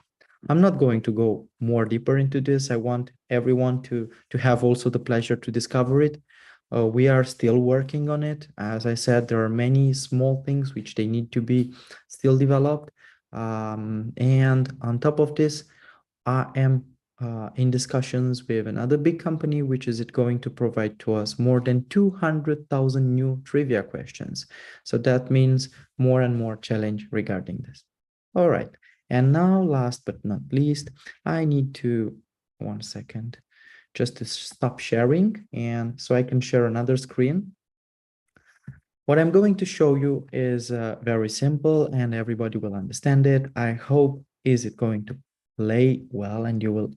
I'm not going to go more deeper into this. I want everyone to have also the pleasure to discover it. We are still working on it. As I said, there are many small things which they need to be still developed. And on top of this, I am in discussions with another big company, which is going to provide to us more than 200,000 new trivia questions. So that means more and more challenge regarding this. All right. And now, last but not least, I need to, 1 second, just to stop sharing. And so I can share another screen. What I'm going to show you is very simple and everybody will understand it. I hope is it going to play well and you will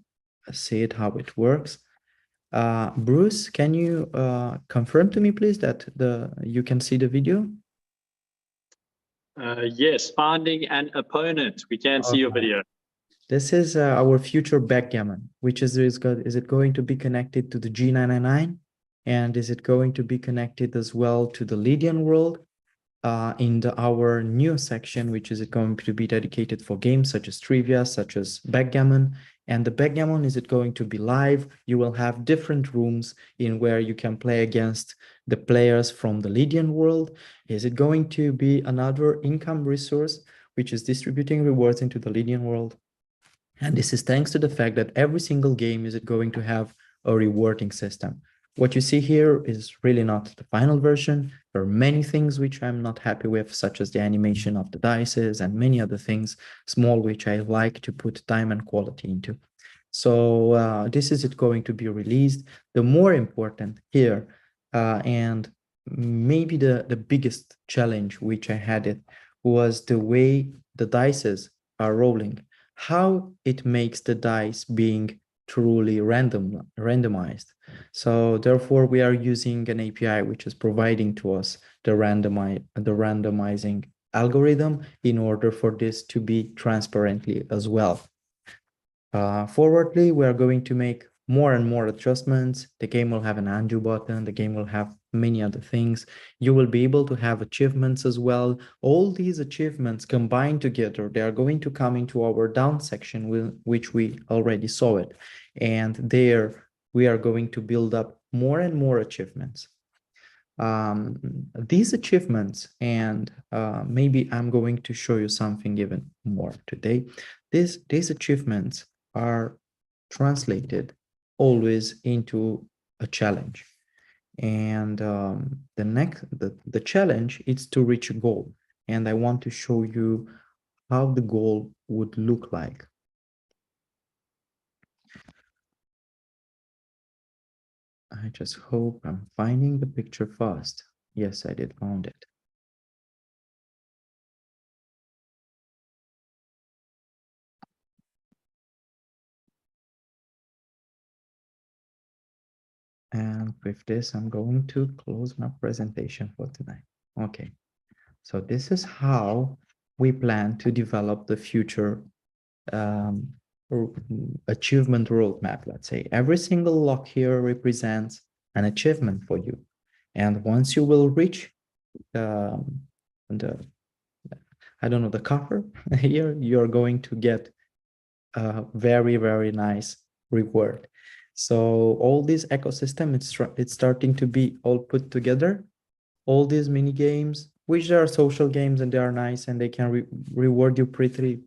see it how it works. Bruce, can you confirm to me, please, that you can see the video? Yes, finding an opponent. We can see your video. This is our future backgammon, which is it going to be connected to the G999? And is it going to be connected as well to the Lydian world? our new section, which is going to be dedicated for games such as trivia, such as backgammon. And the backgammon, is it going to be live? You will have different rooms in where you can play against the players from the Lydian world. Is it going to be another income resource, which is distributing rewards into the Lydian world? And this is thanks to the fact that every single game is going to have a rewarding system. What you see here is really not the final version. There are many things which I'm not happy with, such as the animation of the dices and many other things, small, which I like to put time and quality into. So this is it going to be released. The more important here, and maybe the biggest challenge which I had it, was the way the dices are rolling, how it makes the dice being truly randomized. So therefore, we are using an API which is providing to us the randomizing algorithm in order for this to be transparently as well. Forwardly, we are going to make more and more adjustments. The game will have an undo button. The game will have many other things. You will be able to have achievements as well. All these achievements combined together, they are going to come into our down section, which we already saw it. And there we are going to build up more and more achievements. These achievements, and maybe I'm going to show you something even more today. These achievements are translated always into a challenge, and the challenge is to reach a goal, and I want to show you how the goal would look like. I just hope I'm finding the picture fast. Yes, I did found it. And with this, I'm going to close my presentation for tonight. Okay, so this is how we plan to develop the future achievement roadmap. Let's say every single lock here represents an achievement for you. And once you will reach the, I don't know, the cover here, you're going to get a very, very nice reward. So all this ecosystem, it's starting to be all put together. All these mini games, which are social games and they are nice and they can reward you pretty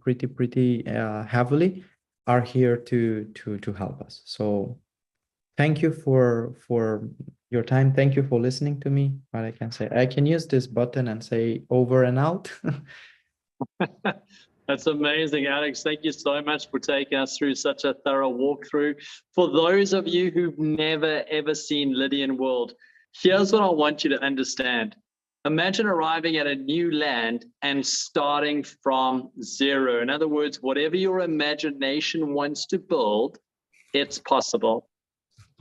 heavily, are here to help us. So thank you for your time. Thank you for listening to me. What I can say, I can use this button and say over and out. That's amazing, Alex. Thank you so much for taking us through such a thorough walkthrough. For those of you who've never, ever seen Lydian World, here's what I want you to understand. Imagine arriving at a new land and starting from zero. In other words, whatever your imagination wants to build, it's possible.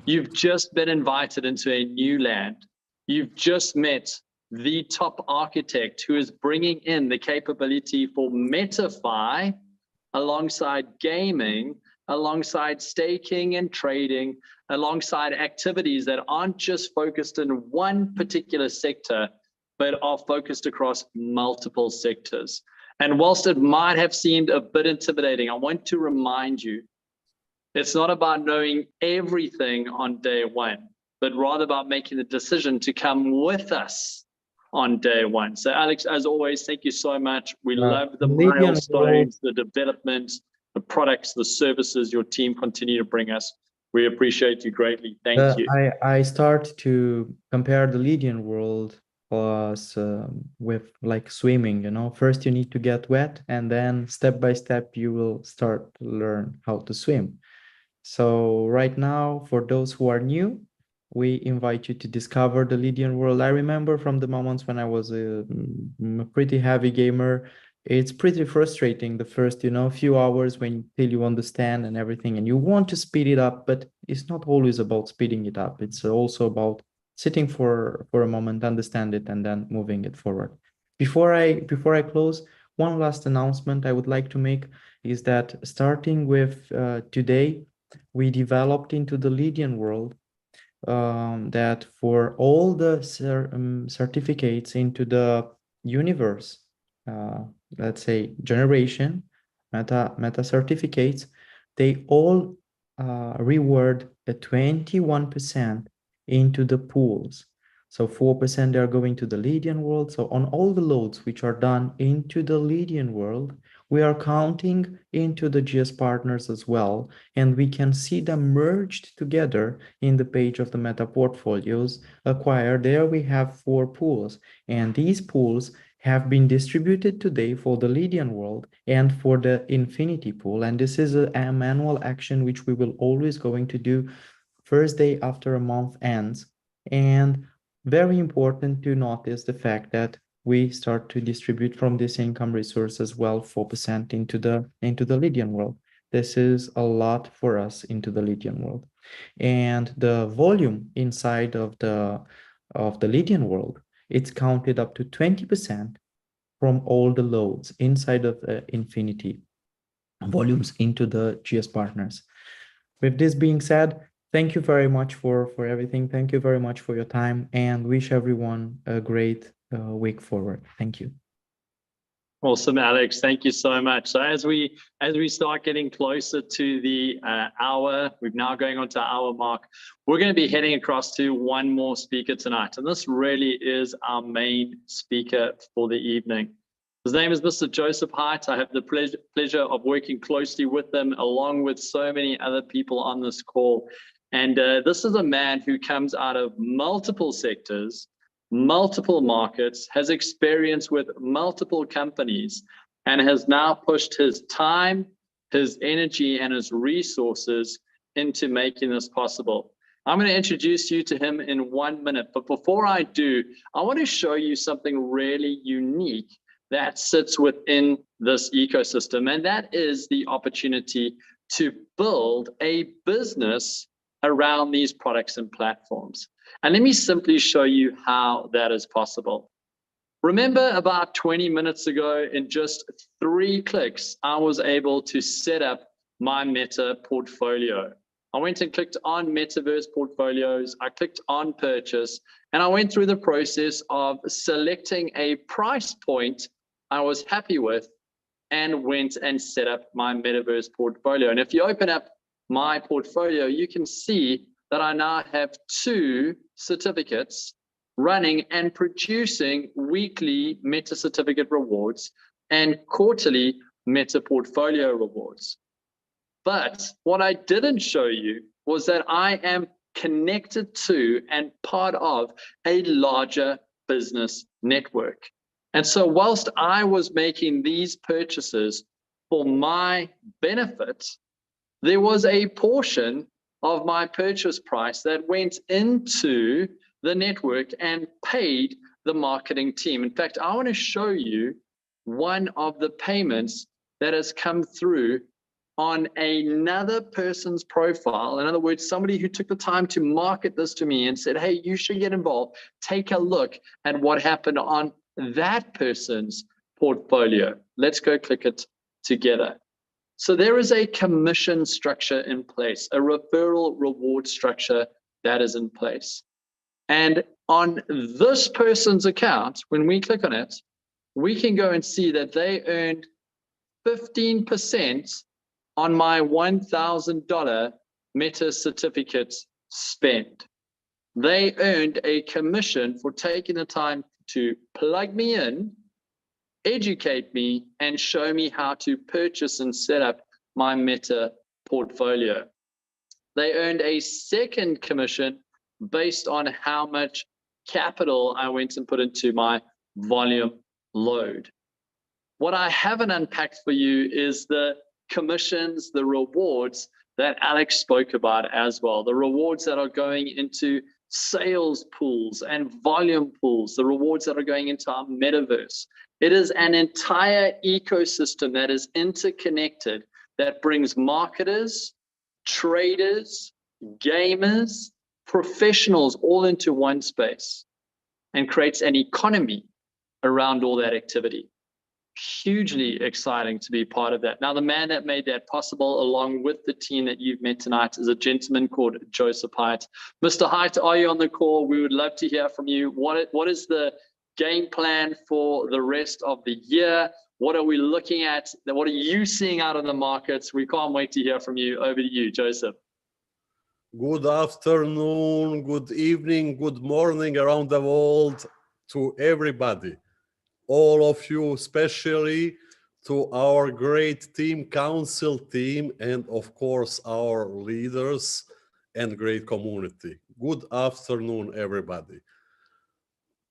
You've just been invited into a new land. You've just met the top architect who is bringing in the capability for MetaFi alongside gaming, alongside staking and trading, alongside activities that aren't just focused in one particular sector, but are focused across multiple sectors. And whilst it might have seemed a bit intimidating, I want to remind you, it's not about knowing everything on day one, but rather about making the decision to come with us on day one. So Alex, as always, thank you so much. We love the milestones, the development, the products, the services your team continue to bring us. We appreciate you greatly. Thank you. I start to compare the Lydian world plus with like swimming, you know. First you need to get wet and then step by step you will start to learn how to swim. So right now, for those who are new, we invite you to discover the Lydian world. I remember from the moments when I was a pretty heavy gamer, it's pretty frustrating the first, you know, few hours till you understand and everything, and you want to speed it up, but it's not always about speeding it up. It's also about sitting for a moment, understand it, and then moving it forward. Before I close, one last announcement I would like to make is that starting with today, we developed into the Lydian world that for all the certificates into the universe, let's say generation, meta certificates, they all reward a 21% into the pools. So 4% are going to the Lydian world. So on all the loads which are done into the Lydian world, we are counting into the GS partners as well. And we can see them merged together in the page of the meta portfolios acquired. There we have 4 pools, and these pools have been distributed today for the Lydian world and for the Infinity pool. And this is a manual action which we will always going to do first day after a month ends. And very important to notice the fact that we start to distribute from this income resource as well 4% into the Lydian world. This is a lot for us into the Lydian world. And the volume inside of the Lydian world, it's counted up to 20% from all the loads inside of the Infinity volumes into the GS partners. With this being said, thank you very much for everything. Thank you very much for your time, and wish everyone a great week forward. Thank you. Awesome, Alex. Thank you so much. So as we start getting closer to the hour, we're now going on to our hour mark. We're going to be heading across to one more speaker tonight, and this really is our main speaker for the evening. His name is Mr. Joseph Haidt. I have the pleasure of working closely with him, along with so many other people on this call. And this is a man who comes out of multiple sectors, multiple markets, has experience with multiple companies, and has now pushed his time, his energy, and his resources into making this possible. I'm going to introduce you to him in 1 minute, but before I do, I want to show you something really unique that sits within this ecosystem, and that is the opportunity to build a business around these products and platforms. And let me simply show you how that is possible. Remember, about 20 minutes ago, in just 3 clicks, I was able to set up my Meta portfolio. I went and clicked on Metaverse portfolios, I clicked on purchase, and I went through the process of selecting a price point I was happy with, and went and set up my Metaverse portfolio. And if you open up my portfolio, you can see that I now have 2 certificates running and producing weekly Meta certificate rewards and quarterly Meta portfolio rewards. But what I didn't show you was that I am connected to and part of a larger business network. And so whilst I was making these purchases for my benefit, there was a portion of my purchase price that went into the network and paid the marketing team. In fact, I want to show you one of the payments that has come through on another person's profile. In other words, somebody who took the time to market this to me and said, hey, you should get involved. Take a look at what happened on that person's portfolio. Let's go click it together. So there is a commission structure in place, a referral reward structure that is in place. And on this person's account, when we click on it, we can go and see that they earned 15% on my $1,000 Meta certificate spend. They earned a commission for taking the time to plug me in, educate me, and show me how to purchase and set up my Meta portfolio. They earned a second commission based on how much capital I went and put into my volume load. What I haven't unpacked for you is the commissions, the rewards that Alex spoke about as well, the rewards that are going into sales pools and volume pools, the rewards that are going into our metaverse. It is an entire ecosystem that is interconnected, that brings marketers, traders, gamers, professionals all into one space and creates an economy around all that activity. Hugely exciting to be part of that. Now, the man that made that possible, along with the team that you've met tonight, is a gentleman called Joseph Haidt. Mr. Haidt, are you on the call? We would love to hear from you. What is the game plan for the rest of the year? What are we looking at? What are you seeing out in the markets? We can't wait to hear from you. Over to you, Joseph. Good afternoon, good evening, good morning around the world to everybody. All of you, especially to our great team, council team, and of course, our leaders and great community. Good afternoon, everybody.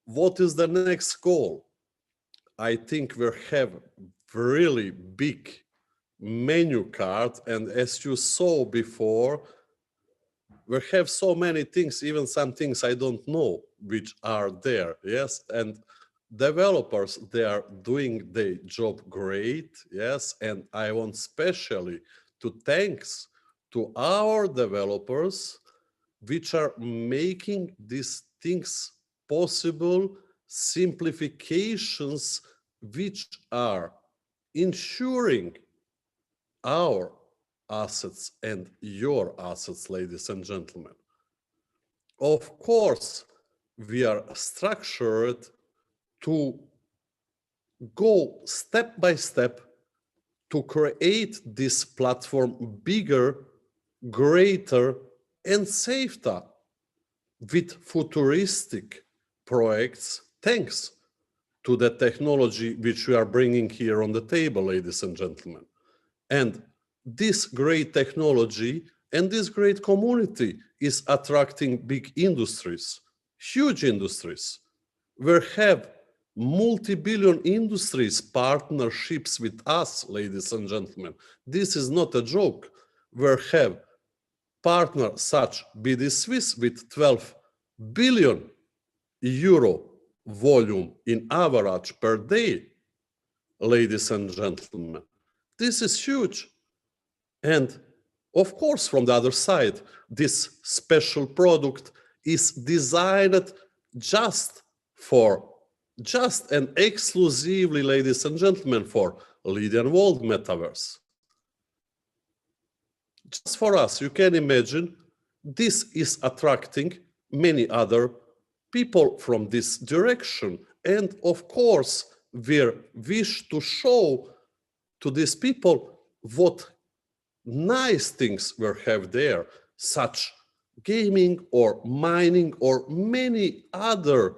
What is the next goal? I think we have really big menu card, and as you saw before, we have so many things, even some things I don't know, which are there, yes? And developers, they are doing their job great, yes? And I want especially to thanks to our developers, which are making these things possible, simplifications which are ensuring our assets and your assets, ladies and gentlemen. Of course, we are structured to go step by step to create this platform bigger, greater, and safer with futuristic projects, thanks to the technology which we are bringing here on the table, ladies and gentlemen. And this great technology and this great community is attracting big industries, huge industries. We have multi-billion industries partnerships with us, ladies and gentlemen. This is not a joke. We have partners such BD Swiss with 12 billion euro volume in average per day, ladies and gentlemen. This is huge. And of course, from the other side, this special product is designed just and exclusively, ladies and gentlemen, for Lydian World Metaverse. Just for us, you can imagine, this is attracting many other people from this direction. And of course, we wish to show to these people what nice things we have there, such gaming or mining or many other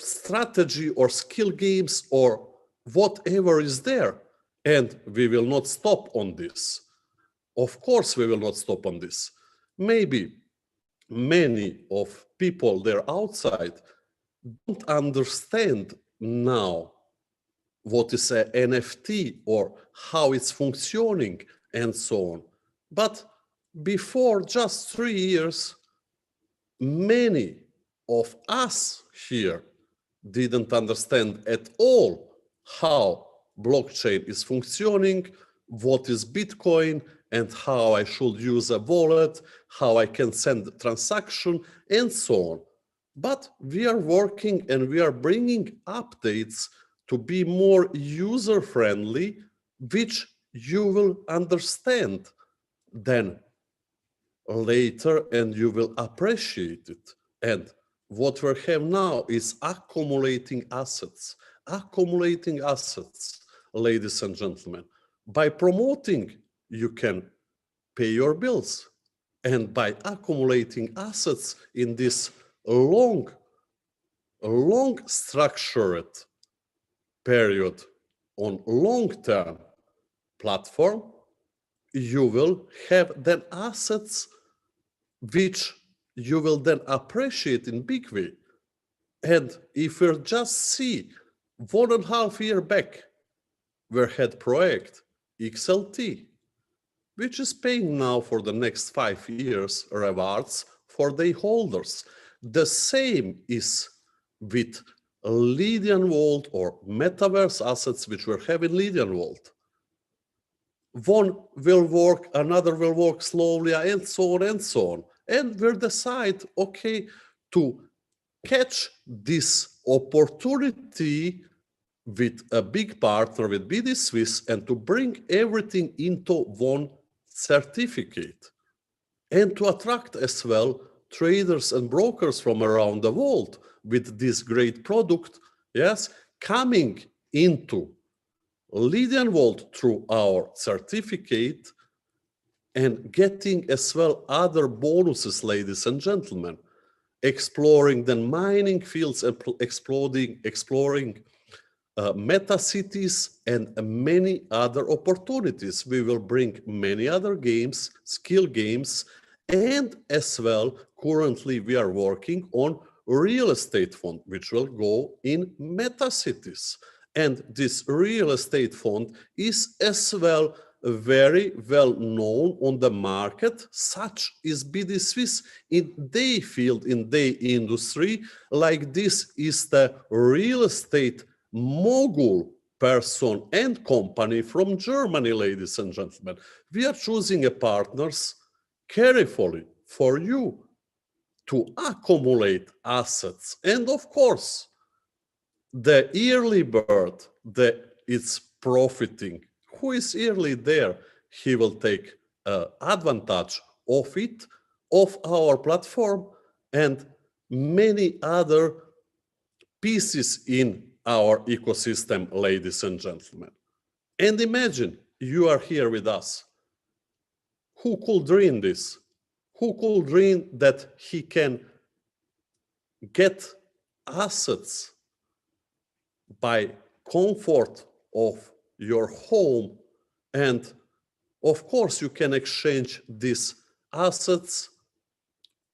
strategy or skill games or whatever is there. And we will not stop on this. Of course, we will not stop on this. Maybe many of people there outside don't understand now what is a NFT or how it's functioning and so on. But before just 3 years, many of us here didn't understand at all how blockchain is functioning, what is Bitcoin, and how I should use a wallet, how I can send transaction, and so on. But we are working and we are bringing updates to be more user-friendly, which you will understand then later and you will appreciate it. And what we have now is accumulating assets, ladies and gentlemen. By promoting, you can pay your bills. And by accumulating assets in this long structured period on long-term platform, you will have then assets which you will then appreciate in big way. And if we just see 1.5 years back, we had project XLT, which is paying now for the next 5 years rewards for the holders. The same is with Lydian World or metaverse assets which we have in Lydian World. One will work, another will work slowly, and so on and so on. And we'll decide, okay, to catch this opportunity with a big partner, with BD Swiss, and to bring everything into one certificate. And to attract as well traders and brokers from around the world, with this great product, yes, coming into Lydian Vault through our certificate and getting as well other bonuses, ladies and gentlemen, exploring the mining fields, exploring meta cities and many other opportunities. We will bring many other games, skill games, and as well, currently we are working on real estate fund, which will go in meta cities. And this real estate fund is as well very well known on the market, such is BD Swiss in their field, in their industry. Like this is the real estate mogul person and company from Germany, ladies and gentlemen. We are choosing a partners carefully for you to accumulate assets. And of course, the early bird that is profiting, who is early there, he will take advantage of it, of our platform, and many other pieces in our ecosystem, ladies and gentlemen. And imagine you are here with us. Who could dream this? Who could dream that he can get assets by comfort of your home? And of course, you can exchange these assets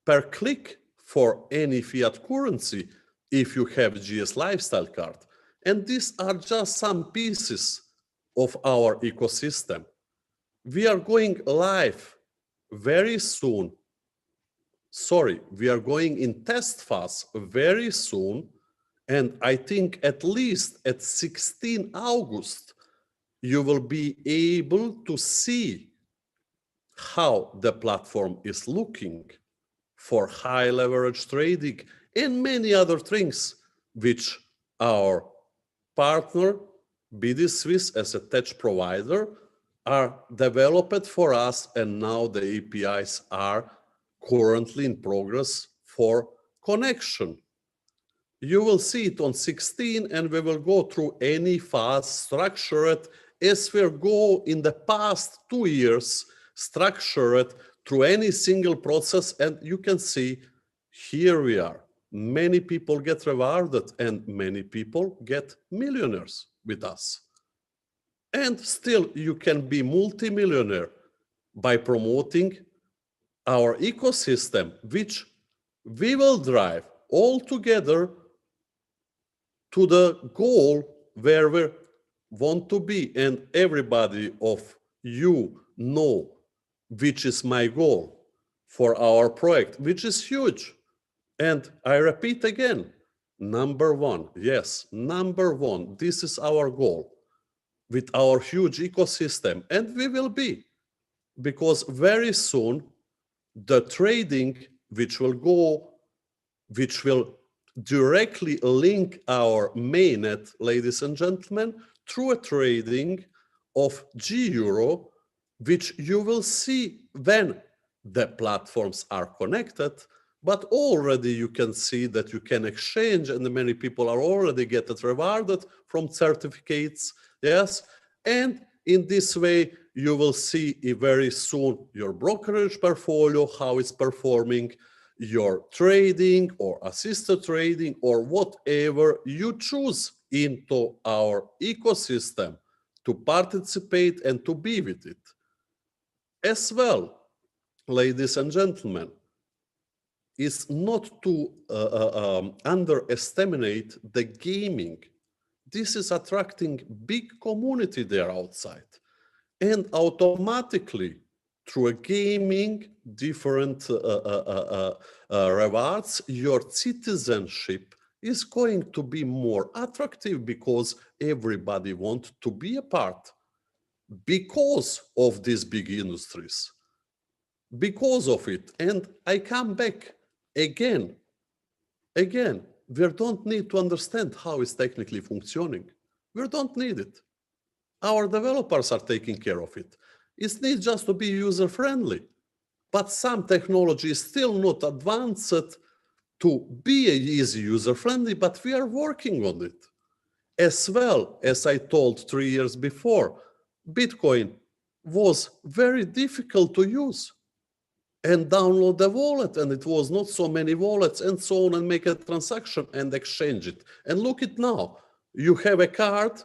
per click for any fiat currency if you have GS Lifestyle card. And these are just some pieces of our ecosystem. We are going live very soon. Sorry, we are going in test phase very soon. And I think at least at 16 August, you will be able to see how the platform is looking for high leverage trading and many other things which our partner BD Swiss as a tech provider are developed for us, and now the APIs are currently in progress for connection. You will see it on 16, and we will go through any phase structured as we go in the past 2 years, structured through any single process. And you can see here we are. Many people get rewarded and many people get millionaires with us. And still you can be multimillionaire by promoting our ecosystem, which we will drive all together to the goal where we want to be. And everybody of you know which is my goal for our project, which is huge. And I repeat again, number one, yes, number one, this is our goal with our huge ecosystem, and we will be, because very soon the trading which will directly link our mainnet, ladies and gentlemen, through a trading of G-Euro, which you will see when the platforms are connected. But already you can see that you can exchange, and many people are already getting rewarded from certificates, yes? And in this way, you will see very soon your brokerage portfolio, how it's performing, your trading or assisted trading or whatever you choose into our ecosystem to participate and to be with it. As well, ladies and gentlemen, is not to underestimate the gaming. This is attracting big community there outside. And automatically, through a gaming, different rewards, your citizenship is going to be more attractive because everybody wants to be a part because of these big industries, because of it. And I come back again, we don't need to understand how it's technically functioning. We don't need it. Our developers are taking care of it. It needs just to be user-friendly. But some technology is still not advanced to be easy user-friendly, but we are working on it. As well, as I told 3 years before, Bitcoin was very difficult to use and download the wallet, and it was not so many wallets and so on, and make a transaction and exchange it. And look at now, you have a card,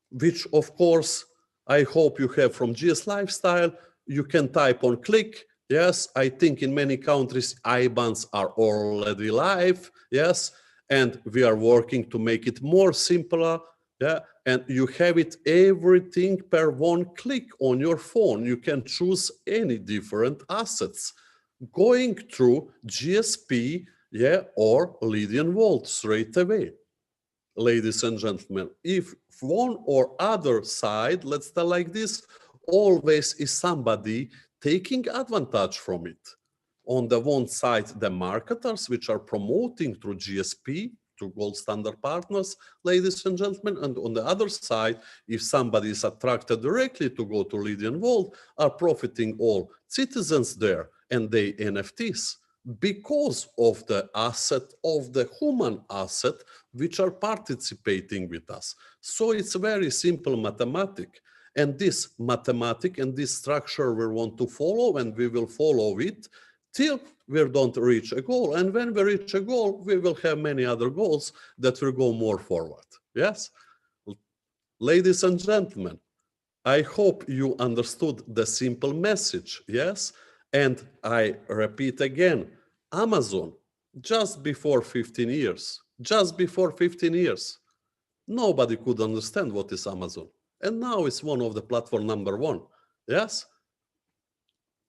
which of course, I hope you have from GS Lifestyle. You can type on click. Yes, I think in many countries, IBANs are already live. Yes, and we are working to make it more simpler. Yeah, and you have it everything per one click on your phone. You can choose any different assets going through GSP, yeah, or Lydian Vault straight away. Ladies and gentlemen, if one or other side, let's tell like this, always is somebody taking advantage from it. On the one side, the marketers, which are promoting through GSP, through gold standard partners, ladies and gentlemen, and on the other side, if somebody is attracted directly to go to Lydian Vault, are profiting all citizens there and they NFTs because of the asset, of the human asset, which are participating with us. So it's very simple mathematic. And this mathematic and this structure we want to follow, and we will follow it till we don't reach a goal. And when we reach a goal, we will have many other goals that will go more forward. Yes? Ladies and gentlemen, I hope you understood the simple message. Yes? And I repeat again, Amazon, just before 15 years, nobody could understand what is Amazon. And now it's one of the platform #1. Yes?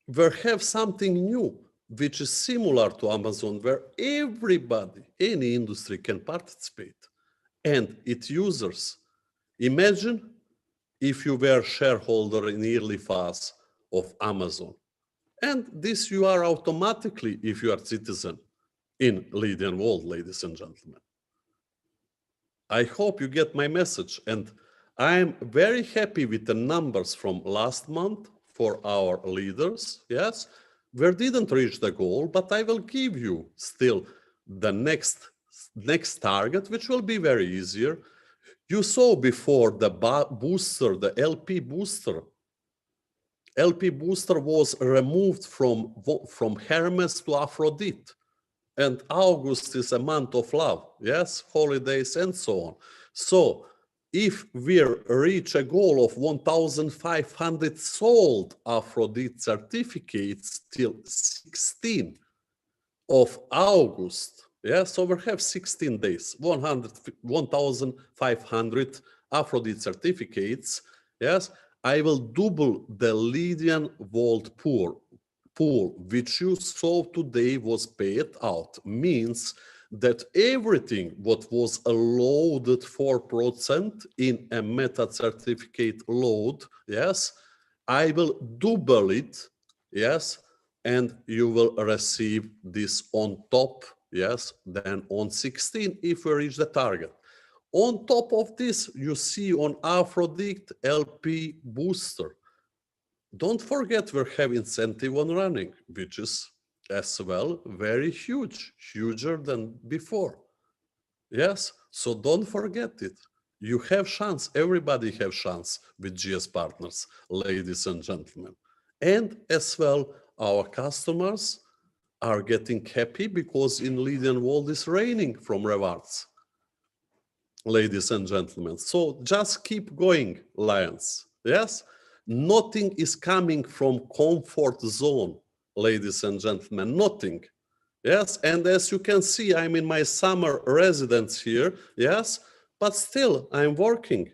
We have something new, which is similar to Amazon, where everybody, any industry can participate, and its users. Imagine if you were shareholder in early phase of Amazon. And this you are automatically if you are citizen in Lydian Vault, ladies and gentlemen. I hope you get my message, and I'm very happy with the numbers from last month for our leaders. Yes, we didn't reach the goal, but I will give you still the next target, which will be very easier. You saw before the booster, the LP booster. LP booster was removed from Hermes to Aphrodite. And August is a month of love, yes, holidays and so on. So if we reach a goal of 1,500 sold Aphrodite certificates till 16 of August, yes, so we have 16 days, 1,500 Aphrodite certificates, yes, I will double the Lydian Vault pool, which you saw today was paid out. Means that everything what was loaded 4% in a meta certificate load, yes, I will double it, yes, and you will receive this on top, yes, then on 16 if we reach the target. On top of this, you see on Aphrodite LP booster. Don't forget we have incentive on running, which is as well very huge, huger than before. Yes, so don't forget it. You have chance, everybody have chance with GS partners, ladies and gentlemen. And as well, our customers are getting happy because in Lydian Vault is raining from rewards. Ladies and gentlemen, so just keep going, Lions. Yes, nothing is coming from comfort zone, ladies and gentlemen, nothing. Yes, and as you can see, I'm in my summer residence here, yes, but still I'm working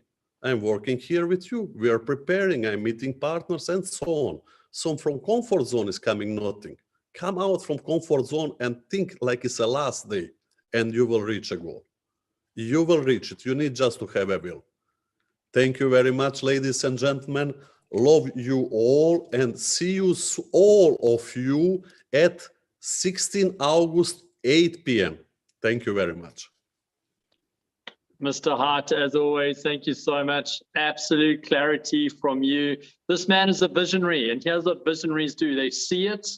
here with you. We are preparing, I'm meeting partners and so on. So from comfort zone is coming nothing. Come out from comfort zone and think like it's the last day and you will reach a goal. You will reach it. You need just to have a will. Thank you very much, ladies and gentlemen. Love you all and see you all of you at 16 August, 8 p.m. Thank you very much. Mr. Hart, as always, thank you so much. Absolute clarity from you. This man is a visionary, and here's what visionaries do. They see it,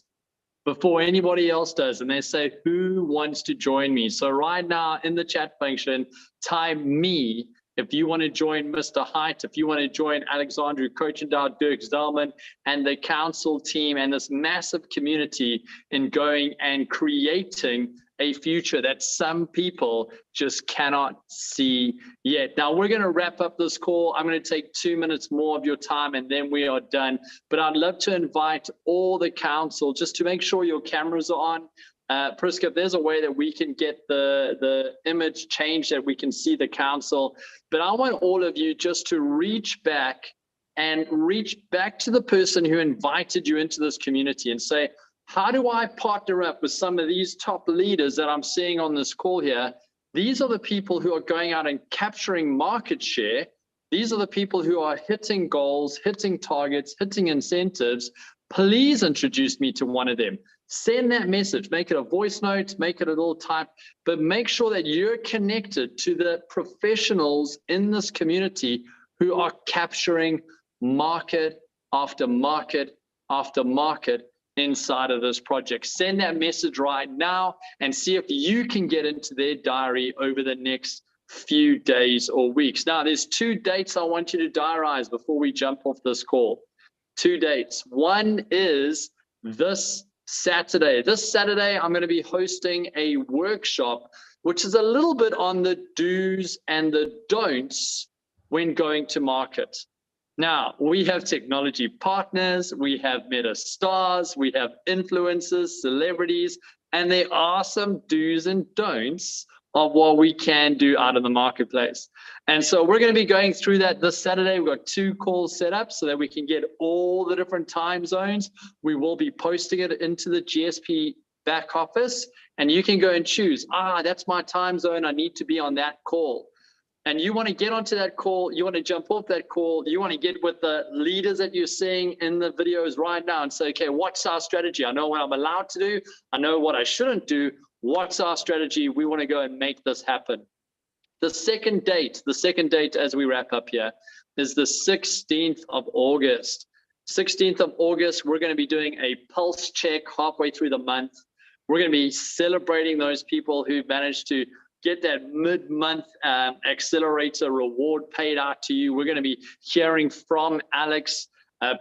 before anybody else does, and they say, who wants to join me? So right now in the chat function, type me if you want to join Mr. Height, if you want to join Alexandru Kochendau, Dirk Zellman, and the council team and this massive community in going and creating a future that some people just cannot see yet. Now we're going to wrap up this call. I'm going to take 2 minutes more of your time and then we are done. But I'd love to invite all the council just to make sure your cameras are on. Priska, if there's a way that we can get the image changed that we can see the council, but I want all of you just to reach back to the person who invited you into this community and say, how do I partner up with some of these top leaders that I'm seeing on this call here? These are the people who are going out and capturing market share. These are the people who are hitting goals, hitting targets, hitting incentives. Please introduce me to one of them. Send that message, make it a voice note, make it a little type, but make sure that you're connected to the professionals in this community who are capturing market after market after market inside of this project. Send that message right now and see if you can get into their diary over the next few days or weeks. Now, there's 2 dates I want you to diarize before we jump off this call. 2 dates. One is this Saturday. This Saturday, I'm going to be hosting a workshop, which is a little bit on the do's and the don'ts when going to market. Now, we have technology partners, we have meta stars, we have influencers, celebrities, and there are some do's and don'ts of what we can do out in the marketplace. And so we're going to be going through that this Saturday. We've got 2 calls set up so that we can get all the different time zones. We will be posting it into the GSP back office, and you can go and choose, that's my time zone, I need to be on that call. And you want to get onto that call, you want to jump off that call, you want to get with the leaders that you're seeing in the videos right now and say, okay, what's our strategy? I know what I'm allowed to do. I know what I shouldn't do. What's our strategy? We want to go and make this happen. The second date as we wrap up here is the 16th of August. 16th of August, we're going to be doing a pulse check halfway through the month. We're going to be celebrating those people who managed to get that mid-month accelerator reward paid out to you. We're going to be hearing from Alex,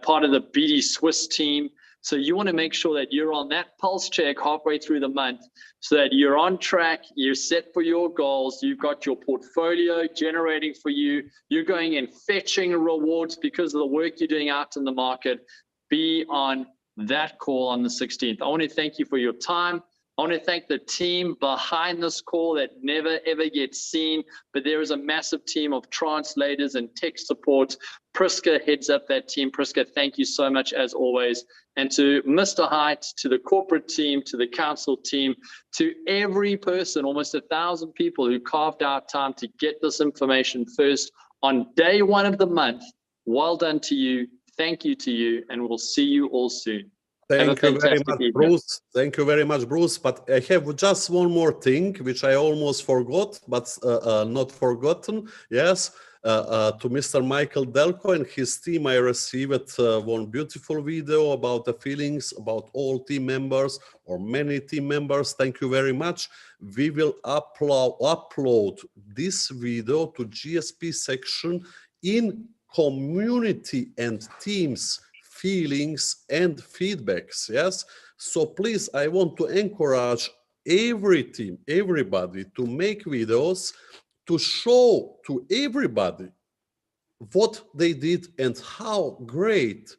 part of the BD Swiss team. So you want to make sure that you're on that pulse check halfway through the month so that you're on track, you're set for your goals, you've got your portfolio generating for you, you're going and fetching rewards because of the work you're doing out in the market. Be on that call on the 16th. I want to thank you for your time. I want to thank the team behind this call that never ever gets seen, but there is a massive team of translators and tech support. Priska heads up that team. Priska, thank you so much as always. And to Mr. Height, to the corporate team, to the council team, to every person, almost 1,000 people who carved out time to get this information first on day 1 of the month. Well done to you. Thank you to you, and we'll see you all soon. Thank you very much, Bruce. Thank you very much, Bruce. But I have just one more thing, which I almost forgot, but not forgotten. Yes, to Mr. Michael Delco and his team, I received one beautiful video about the feelings about all team members or many team members. Thank you very much. We will upload this video to GSP section in community and teams feelings and feedbacks. Yes, so please, I want to encourage every team, everybody to make videos to show to everybody what they did and how great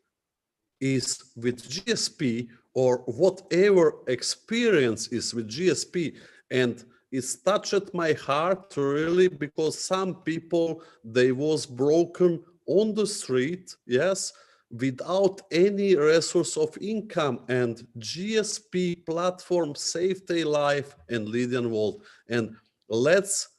is with GSP or whatever experience is with GSP. And it's touched my heart really, because some people, they was broken on the street, yes, without any resource of income, and GSP platform saved their life and lead in world. And let's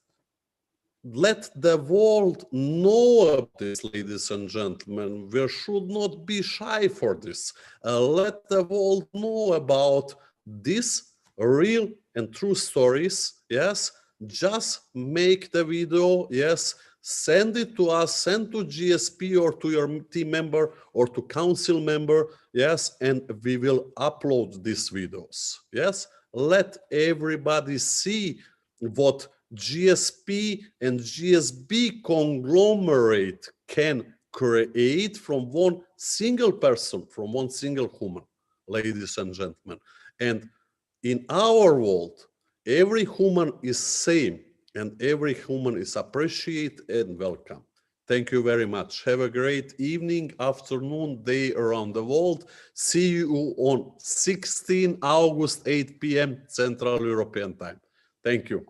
let the world know about this, ladies and gentlemen. We should not be shy for this. Let the world know about this real and true stories. Yes, just make the video. Yes, send it to us, send to GSP or to your team member or to council member, yes, and we will upload these videos, yes. Let everybody see what GSP and GSB conglomerate can create from one single person, from one single human, ladies and gentlemen. And in our world, every human is same and every human is appreciated and welcome. Thank you very much. Have a great evening, afternoon, day around the world. See you on 16 August, 8 p.m. Central European Time. Thank you.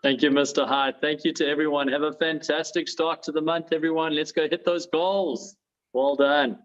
Thank you, Mr. Hyde. Thank you to everyone. Have a fantastic start to the month, everyone. Let's go hit those goals. Well done.